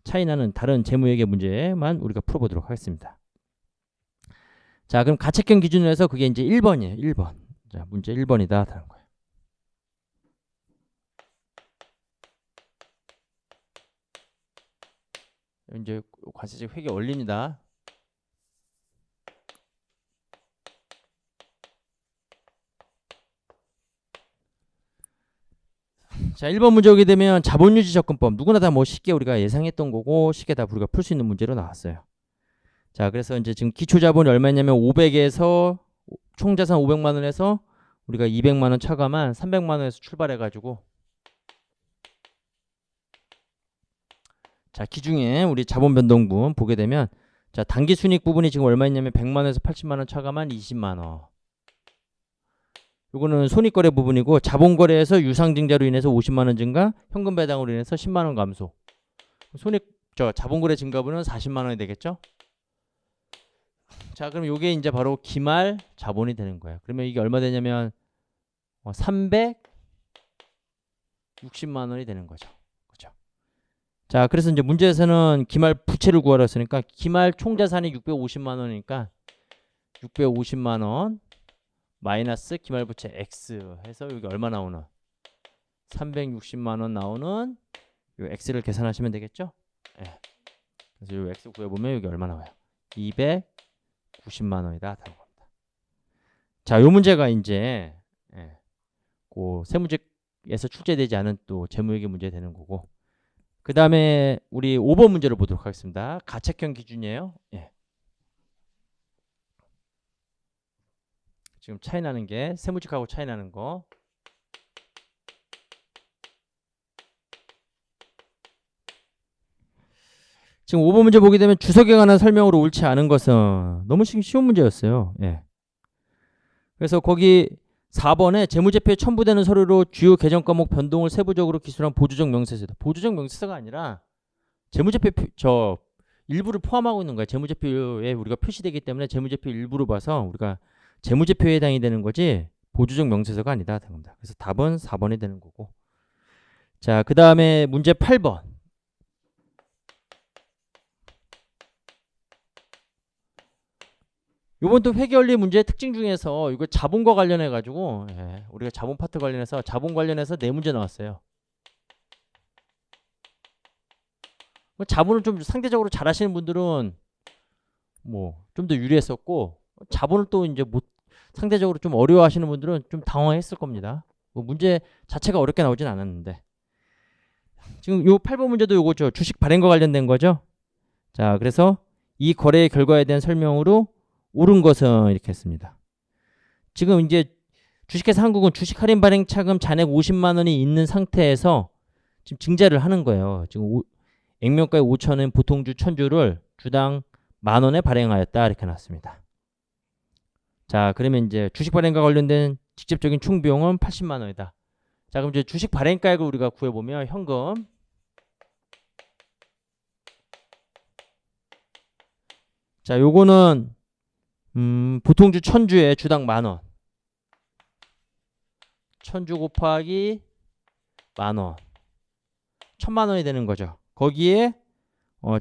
차이나는 다른 재무회계 문제만 우리가 풀어보도록 하겠습니다. 자, 그럼 가책형 기준으로 해서 그게 이제 1번이에요. 1번. 자, 문제 1번이다. 다른 거예요. 이제 관세직 회계 원리입니다. 자, 1번 문제 오게 되면 자본유지 접근법, 누구나 다 뭐 쉽게 우리가 예상했던 거고 쉽게 다 우리가 풀 수 있는 문제로 나왔어요. 자, 그래서 이제 지금 기초자본이 얼마냐면 500에서 총자산 500만 원에서 우리가 200만 원 차감한 300만 원에서 출발해 가지고, 자, 기중에 우리 자본 변동분 보게 되면, 자, 단기 순이익 부분이 지금 얼마였냐면 100만 원에서 80만 원 차감한 20만 원. 요거는 손익거래 부분이고, 자본거래에서 유상증자로 인해서 50만 원 증가, 현금 배당으로 인해서 10만 원 감소. 자본거래 증가분은 40만 원이 되겠죠? 자, 그럼 요게 이제 바로 기말 자본이 되는 거예요. 그러면 이게 얼마 되냐면 360만 원이 되는 거죠. 그렇죠? 자, 그래서 이제 문제에서는 기말 부채를 구하라 했으니까 기말 총자산이 650만 원이니까 650만 원 마이너스 기말 부채 X 해서 여기 얼마 나오나? 360만 원 나오는 요 X를 계산하시면 되겠죠? 그래서 요 X 구해보면 여기 얼마 나와요? 290만 원이다. 다른 겁니다. 자, 요 문제가 이제 그 세무직에서 출제되지 않은 또 재무회계 문제 되는 거고, 그 다음에 우리 5번 문제를 보도록 하겠습니다. 가책형 기준이에요. 지금 차이 나는 게 세무직하고 차이 나는 거. 지금 5번 문제 보게 되면 주석에 관한 설명으로 옳지 않은 것은 너무 쉬운 문제였어요. 그래서 거기 4번에 재무제표에 첨부되는 서류로 주요 계정 과목 변동을 세부적으로 기술한 보조적 명세서다. 보조적 명세서가 아니라 재무제표 일부를 포함하고 있는 거야. 재무제표에 우리가 표시되기 때문에 재무제표 일부로 봐서 우리가 재무제표에 해당이 되는 거지 보조적 명세서가 아니다. 그래서 답은 4번이 되는 거고. 자, 그 다음에 문제 8번. 요번 또 회계원리 문제의 특징 중에서 이거 자본과 관련해 가지고 우리가 자본 파트 관련해서 자본 관련해서 4문제 나왔어요. 자본을 좀 상대적으로 잘하시는 분들은 뭐 좀 더 유리했었고, 자본을 또 이제 상대적으로 좀 어려워하시는 분들은 좀 당황했을 겁니다. 뭐 문제 자체가 어렵게 나오진 않았는데, 지금 요 8번 문제도 요거죠. 주식 발행과 관련된 거죠. 자, 그래서 이 거래의 결과에 대한 설명으로 옳은 것은 이렇게 했습니다. 지금 이제 주식회사 한국은 주식 할인 발행 차금 잔액 50만 원이 있는 상태에서 지금 증자를 하는 거예요. 지금 액면가의 5천원 보통주 1000주를 주당 만원에 발행하였다 이렇게 놨습니다. 자, 그러면 이제 주식 발행과 관련된 직접적인 총 비용은 80만 원이다. 자, 그럼 이제 주식 발행가액을 우리가 구해보면 현금 자, 요거는 보통주 1000주에 주당 만원 1000주 곱하기 만원 1000만 원이 되는 거죠. 거기에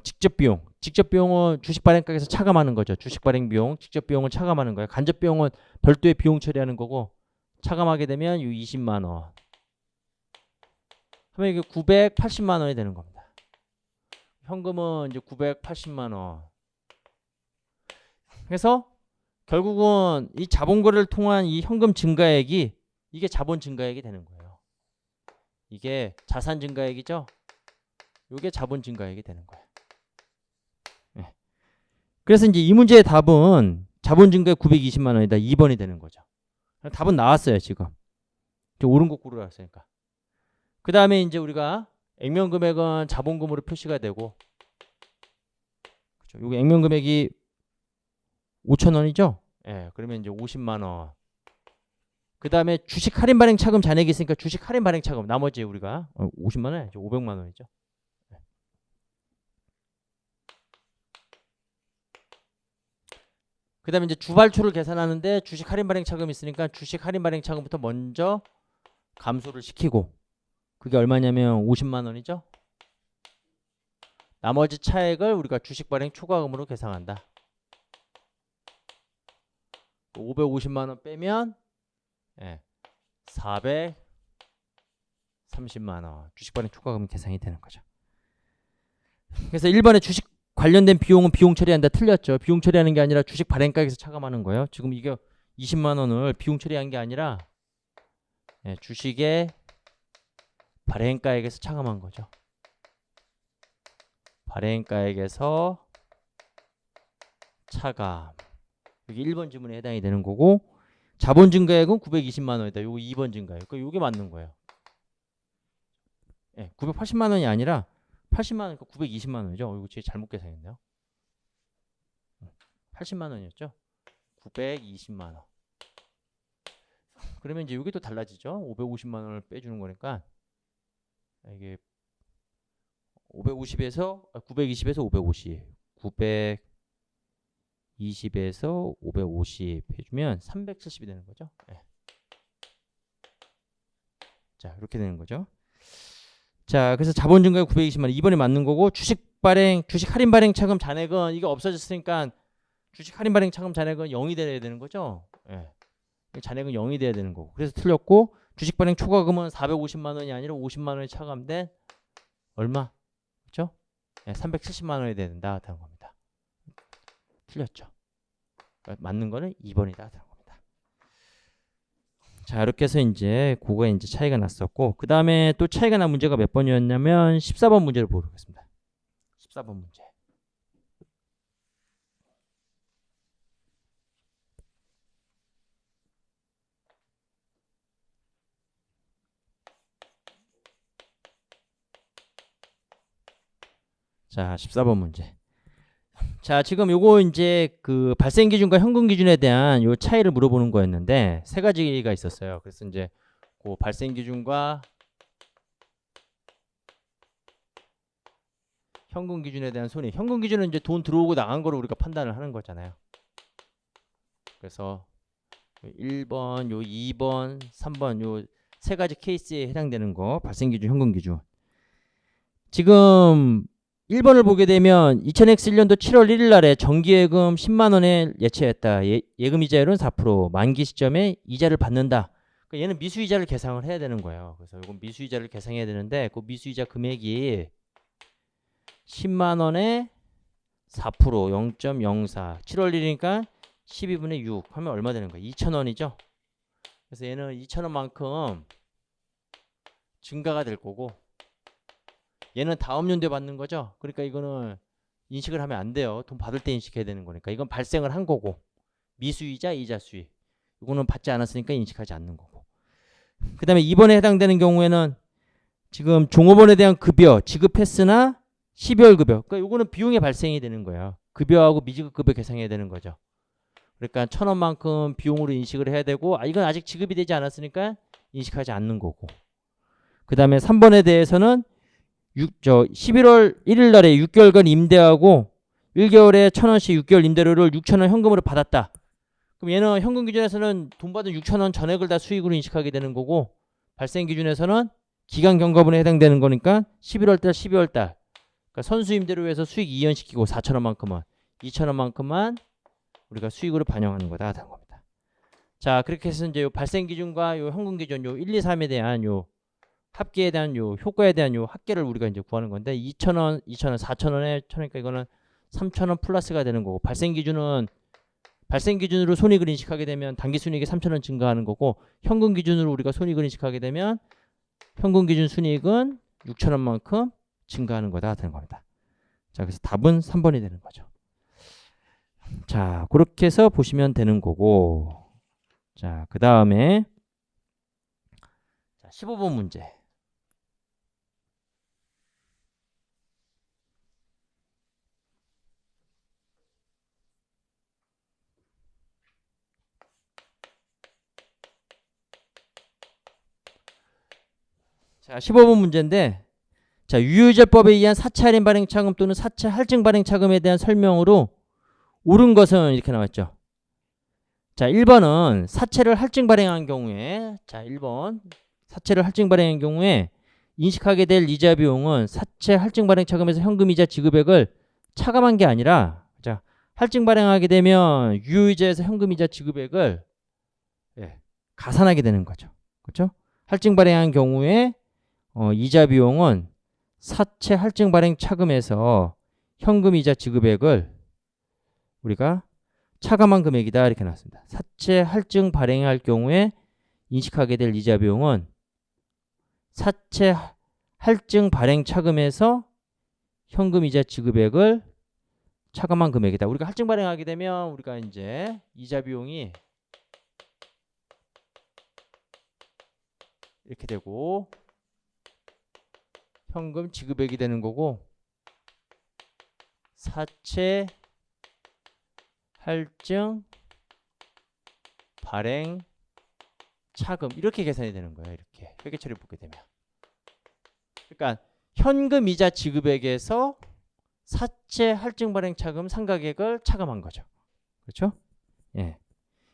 직접 비용은 주식 발행가에서 차감하는 거죠. 주식 발행 비용, 직접 비용을 차감하는 거예요. 간접 비용은 별도의 비용 처리하는 거고, 차감하게 되면 이 20만 원 하면 이게 980만 원이 되는 겁니다. 현금은 이제 980만 원. 그래서 결국은 이 자본거래를 통한 이 현금 증가액이 이게 자본 증가액이 되는 거예요. 이게 자산 증가액이죠. 이게 자본 증가액이 되는 거예요. 그래서 이제 이 문제의 답은 자본 증가액 920만 원이다. 2번이 되는 거죠. 답은 나왔어요, 지금. 옳은 거 고르라 했으니까. 그 다음에 이제 우리가 액면 금액은 자본금으로 표시가 되고, 그렇죠. 여기 액면 금액이 5,000원이죠? 예, 그러면 이제 50만 원. 그 다음에 주식 할인 발행 차금 잔액이 있으니까 주식 할인 발행 차금 나머지 우리가 50만 원 아니죠? 500만 원이죠. 그 다음에 이제 주발초를 계산하는데 주식 할인 발행 차금이 있으니까 주식 할인 발행 차금부터 먼저 감소를 시키고 그게 얼마냐면 50만 원이죠. 나머지 차액을 우리가 주식 발행 초과금으로 계산한다. 550만 원 빼면 430만 원 주식 발행 초과금이 계산이 되는 거죠. 그래서 1번에 주식 관련된 비용은 비용 처리한다 틀렸죠. 비용 처리하는 게 아니라 주식 발행가액에서 차감하는 거예요. 지금 이게 20만 원을 비용 처리한 게 아니라 주식의 발행가액에서 차감한 거죠. 발행가액에서 차감. 여기 1번 지문에 해당이 되는 거고 자본 증가액은 920만 원이다. 요거 2번 증가액. 그러니까 요게 맞는 거예요. 980만 원이 아니라 80만 원이니까 920만 원이죠. 이거 제가 잘못 계산했네요. 80만 원이었죠. 920만 원. 그러면 이제 여기 또 달라지죠. 550만 원을 빼주는 거니까 이게 550에서 920에서 550, 920에서 550 해주면 370이 되는 거죠. 자, 이렇게 되는 거죠. 자, 그래서 자본 증가액 920만 원 2번이 맞는 거고 주식 할인 발행 차금 잔액은 이게 없어졌으니까 주식 할인 발행 차금 잔액은 0이 돼야 되는 거죠. 잔액은 0이 돼야 되는 거고. 그래서 틀렸고 주식 발행 초과금은 450만 원이 아니라 50만 원이 차감된 얼마? 그렇죠? 370만 원이 돼야 된다 하는 겁니다. 틀렸죠. 그러니까 맞는 거는 2번이다 하는 겁니다. 자, 이렇게 해서 이제 그거에 이제 차이가 났었고 그 다음에 또 차이가 난 문제가 몇 번이었냐면 14번 문제를 보겠습니다. 14번 문제. 자, 14번 문제. 자, 지금 요거 이제 그 발생 기준과 현금 기준에 대한 요 차이를 물어보는 거였는데 세 가지가 있었어요. 그래서 이제 그 발생 기준과 현금 기준에 대한 손익. 현금 기준은 이제 돈 들어오고 나간 거를 우리가 판단을 하는 거잖아요. 그래서 1번, 요 2번, 3번 요 세 가지 케이스에 해당되는 거 발생 기준, 현금 기준. 지금 1번을 보게 되면 2000X1년도 7월 1일 날에 정기예금 10만 원에 예치했다. 예금 이자율은 4%. 만기 시점에 이자를 받는다. 그러니까 얘는 미수이자를 계산을 해야 되는 거예요. 그래서 이건 미수이자를 계산해야 되는데 그 미수이자 금액이 10만 원에 4% 0.04. 7월 1일이니까 12분의 6 하면 얼마 되는 거예요? 2,000원이죠. 그래서 얘는 2,000원만큼 증가가 될 거고 얘는 다음 연도에 받는 거죠. 그러니까 이거는 인식을 하면 안 돼요. 돈 받을 때 인식해야 되는 거니까. 이건 발생을 한 거고 미수이자 이자 수익 이거는 받지 않았으니까 인식하지 않는 거고. 그 다음에 2번에 해당되는 경우에는 지금 종업원에 대한 급여 지급했으나 12월 급여 그러니까 이거는 비용이 발생이 되는 거예요. 급여하고 미지급 급여 계산해야 되는 거죠. 그러니까 1,000원만큼 비용으로 인식을 해야 되고 이건 아직 지급이 되지 않았으니까 인식하지 않는 거고. 그 다음에 3번에 대해서는 11월 1일 날에 6개월간 임대하고 1개월에 1,000원씩 6개월 임대료를 6,000원 현금으로 받았다. 그럼 얘는 현금 기준에서는 돈 받은 6,000원 전액을 다 수익으로 인식하게 되는 거고 발생 기준에서는 기간 경과분에 해당되는 거니까 11월 달, 12월 달. 그러니까 선수 임대료 해서 수익 이연시키고 4,000원만큼만 2,000원만큼만 우리가 수익으로 반영하는 거다 하는 겁니다. 자, 그렇게 해서 이제 요 발생 기준과 요 현금 기준 요 1, 2, 3에 대한 요 합계에 대한 요 효과에 대한 요 합계를 우리가 이제 구하는 건데 2,000원, 2,000원, 4,000원에 1,000원이니까 이거는 3,000원 플러스가 되는 거고 발생 기준은 발생 기준으로 손익을 인식하게 되면 단기 순이익이 3,000원 증가하는 거고 현금 기준으로 우리가 손익을 인식하게 되면 현금 기준 순이익은 6,000원만큼 증가하는 거다 되는 겁니다. 자, 그래서 답은 3번이 되는 거죠. 자, 그렇게 해서 보시면 되는 거고 자, 그 다음에 15번 문제. 자, 15번 문제인데, 자, 유효이자법에 의한 사채 할인 발행 차금 또는 사채 할증 발행 차금에 대한 설명으로 옳은 것은 이렇게 나왔죠. 자, 1번은 사채를 할증 발행한 경우에, 자, 1번 사채를 할증 발행한 경우에 인식하게 될 이자 비용은 사채 할증 발행 차금에서 현금 이자 지급액을 차감한 게 아니라, 자, 할증 발행하게 되면 유효이자에서 현금 이자 지급액을 가산하게 되는 거죠. 그렇죠? 할증 발행한 경우에 이자 비용은 사채 할증 발행 차금에서 현금 이자 지급액을 우리가 차감한 금액이다 이렇게 나왔습니다. 사채 할증 발행할 경우에 인식하게 될 이자 비용은 사채 할증 발행 차금에서 현금 이자 지급액을 차감한 금액이다. 우리가 할증 발행하게 되면 우리가 이제 이자 비용이 이렇게 되고 현금 지급액이 되는 거고 사채 할증 발행 차금 이렇게 계산이 되는 거예요. 이렇게 회계 처리 보게 되면. 그러니까 현금 이자 지급액에서 사채 할증 발행 차금 상각액을 차감한 거죠. 그렇죠? 예.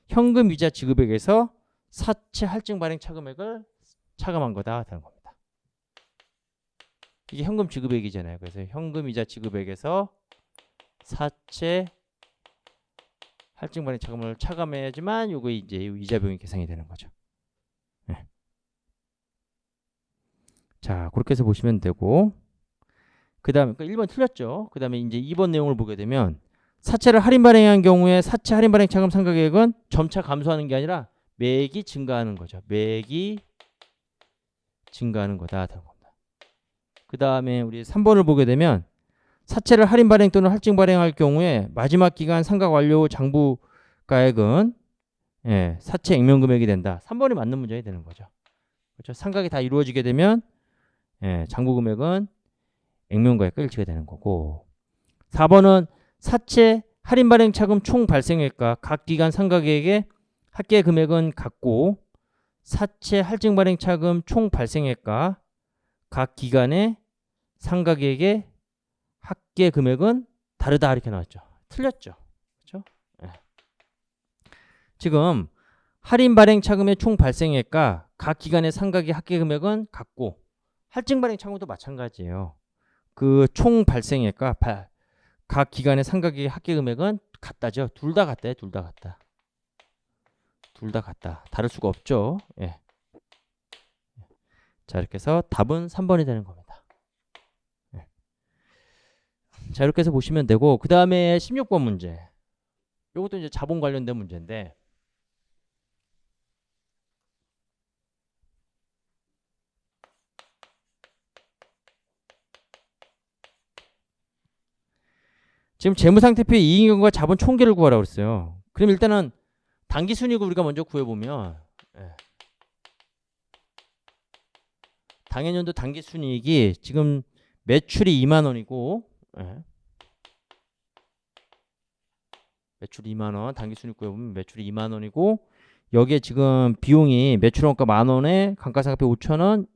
현금 이자 지급액에서 사채 할증 발행 차금액을 차감한 거다 하는 겁니다. 이게 현금 지급액이잖아요. 그래서 현금 이자 지급액에서 사채 할증 발행 차금을 차감해야지만 요거 이제 이자 비용이 계산이 되는 거죠. 네. 자, 그렇게 해서 보시면 되고, 그 다음에 1번 틀렸죠. 그 다음에 이제 2번 내용을 보게 되면 사채를 할인 발행한 경우에 사채 할인 발행 차금 상각액은 점차 감소하는 게 아니라 매기 증가하는 거죠. 매기 증가하는 거다. 그 다음에 우리 3번을 보게 되면 사채를 할인 발행 또는 할증 발행할 경우에 마지막 기간 상각 완료 장부가액은 사채 액면 금액이 된다. 3번이 맞는 문제가 되는 거죠. 그렇죠? 상각이 다 이루어지게 되면 장부 금액은 액면가액과 일치가 되는 거고 4번은 사채 할인 발행 차금 총 발생액과 각 기간 상각액의 합계 금액은 같고 사채 할증 발행 차금 총 발생액과 각 기간의 상각액의 합계 금액은 다르다 이렇게 나왔죠. 틀렸죠. 그렇죠? 네. 지금 할인 발행 차금의 총 발생액과 각 기간의 상각의 합계 금액은 같고 할증 발행 차금도 마찬가지예요. 그 총 발생액과 각 기간의 상각의 합계 금액은 같다죠. 둘 다 같대요. 둘 다 같다. 둘 다 같다. 다를 수가 없죠. 예. 자, 이렇게 해서 답은 3번이 되는 겁니다. 자, 이렇게 해서 보시면 되고 그 다음에 16번 문제. 이것도 이제 자본 관련된 문제인데 지금 재무상태표의 이익과 자본 총계를 구하라고 그랬어요. 그럼 일단은 당기순이익을 우리가 먼저 구해보면 당해년도 당기순이익이 지금 매출이 2만원이고 매출이 2만원 당기순이익 구해보면 매출이 2만원이고 여기에 지금 비용이 매출원가 만원에 감가상각비 5천원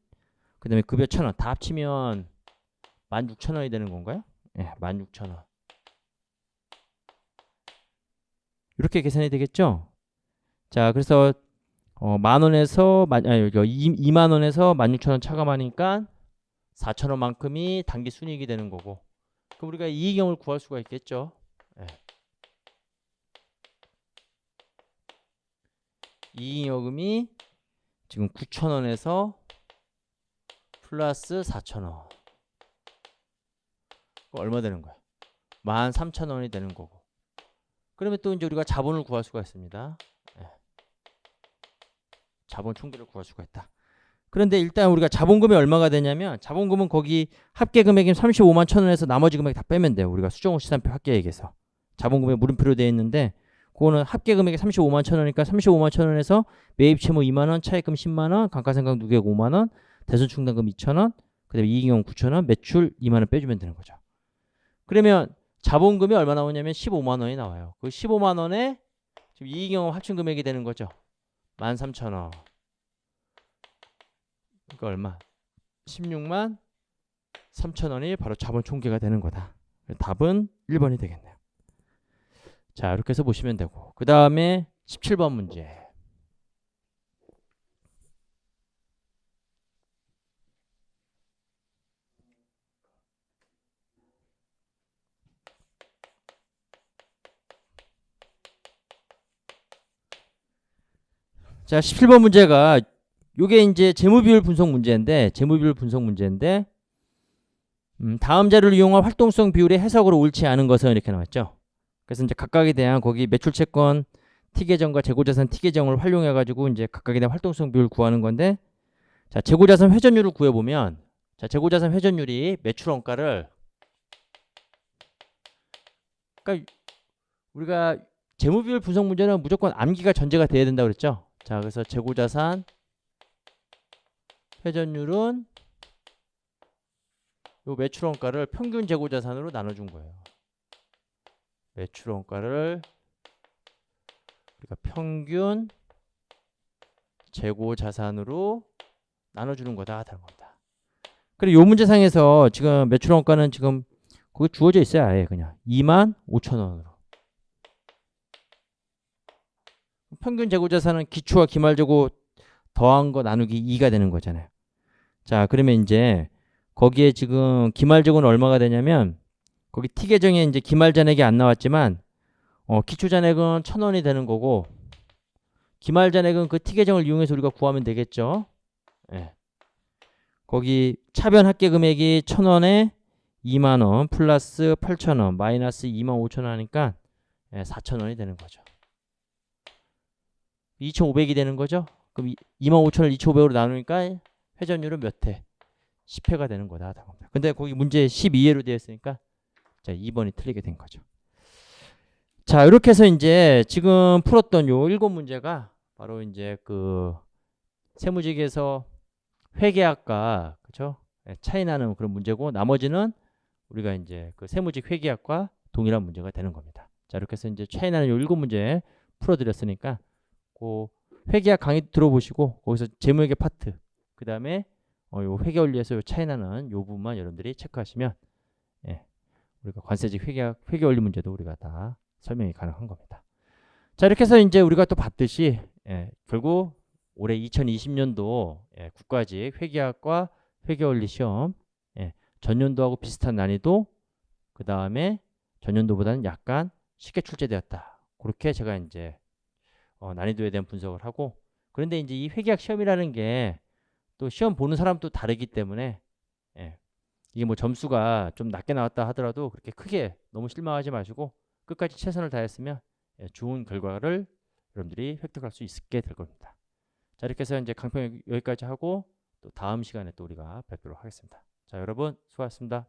그 다음에 급여 1,000원 다 합치면 16,000원이 되는 건가요? 16,000원 이렇게 계산이 되겠죠? 자, 그래서 만원에서 2만원에서 16,000원 차감하니까 4,000원만큼이 당기순이익이 되는 거고 그럼 우리가 이익형을 구할 수가 있겠죠? 이익여금이 지금 9,000원에서 플러스 4,000원 얼마 되는 거야? 13,000원이 되는 거고 그러면 또 이제 우리가 자본을 구할 수가 있습니다. 자본 총계를 구할 수가 있다. 그런데 일단 우리가 자본금이 얼마가 되냐면 자본금은 거기 합계 금액이 35만 1,000원에서 나머지 금액 다 빼면 돼요. 우리가 수정호 시산표 합계액에서 자본금에 물음표로 되어 있는데 그거는 합계 금액이 35만 1,000원이니까 35만 1,000원에서 매입 채무 2만원, 차입금 10만원, 감가상각 누계액 5만원, 대손충당금 2,000원, 그 다음에 이익용 9,000원, 매출 2만원 빼주면 되는 거죠. 그러면 자본금이 얼마 나오냐면 15만원이 나와요. 그 15만원에 지금 이익용 합친 금액이 되는 거죠. 13,000원. 그러니까 얼마? 16만 3천원이 바로 자본 총계가 되는 거다. 답은 1번이 되겠네요. 자, 이렇게 해서 보시면 되고, 그 다음에 17번 문제. 자, 17번 문제가 요게 이제 재무비율 분석 문제인데, 다음 자료를 이용한 활동성 비율의 해석으로 옳지 않은 것은 이렇게 나왔죠. 그래서 이제 각각에 대한 거기 매출채권 T계정과 재고자산 T계정을 활용해 가지고 이제 각각에 대한 활동성 비율을 구하는 건데, 자, 재고자산 회전율을 구해 보면, 자, 재고자산 회전율이 매출 원가를, 그러니까 우리가 재무비율 분석 문제는 무조건 암기가 전제가 돼야 된다고 그랬죠. 자, 그래서 재고자산 회전율은 요 매출 원가를 평균 재고자산으로 나눠준 거예요. 매출 원가를 우리가 평균 재고자산으로 나눠주는 거다 다른 겁니다. 그리고 요 문제상에서 지금 매출 원가는 지금 거기 주어져 있어요. 아예 그냥 25,000원으로. 평균 재고자산은 기초와 기말재고 더한 거 나누기 2가 되는 거잖아요. 자, 그러면 이제 거기에 지금 기말재고는 얼마가 되냐면, 거기 T계정에 이제 기말잔액이 안 나왔지만 기초잔액은 1,000원이 되는 거고, 기말잔액은 그 T계정을 이용해서 우리가 구하면 되겠죠. 예. 거기 차변 합계 금액이 1,000원에 2만원 플러스 8,000원 마이너스 25,000원 하니까 4,000원이 되는 거죠. 2,500이 되는 거죠. 그럼 25,000을 2,500으로 나누니까 회전율은 몇 회? 10회가 되는 거다. 근데 거기 문제 12회로 되어 있으니까 자, 2번이 틀리게 된 거죠. 자, 이렇게 해서 이제 지금 풀었던 요 7문제가 바로 이제 그 세무직에서 회계학과, 그렇죠? 차이 나는 그런 문제고, 나머지는 우리가 이제 그 세무직 회계학과 동일한 문제가 되는 겁니다. 자, 이렇게 해서 이제 차이 나는 요 7문제 풀어 드렸으니까 그 회계학 강의 들어보시고 거기서 재무회계 파트, 그다음에 요 회계 원리에서 요 차이 나는 요 부분만 여러분들이 체크하시면 우리가 관세직 회계 원리 문제도 우리가 다 설명이 가능한 겁니다. 자, 이렇게 해서 이제 우리가 또 봤듯이 결국 올해 2020년도 국가직 회계학과 회계원리 시험 전년도하고 비슷한 난이도, 그 다음에 전년도보다는 약간 쉽게 출제되었다. 그렇게 제가 이제 난이도에 대한 분석을 하고, 그런데 이제 이 회계학 시험이라는 게 또 시험 보는 사람도 다르기 때문에 이게 뭐 점수가 좀 낮게 나왔다 하더라도 그렇게 크게 너무 실망하지 마시고 끝까지 최선을 다했으면 좋은 결과를 여러분들이 획득할 수 있게 될 겁니다. 자, 이렇게 해서 이제 강평 여기까지 하고 또 다음 시간에 또 우리가 뵙도록 하겠습니다. 자, 여러분 수고하셨습니다.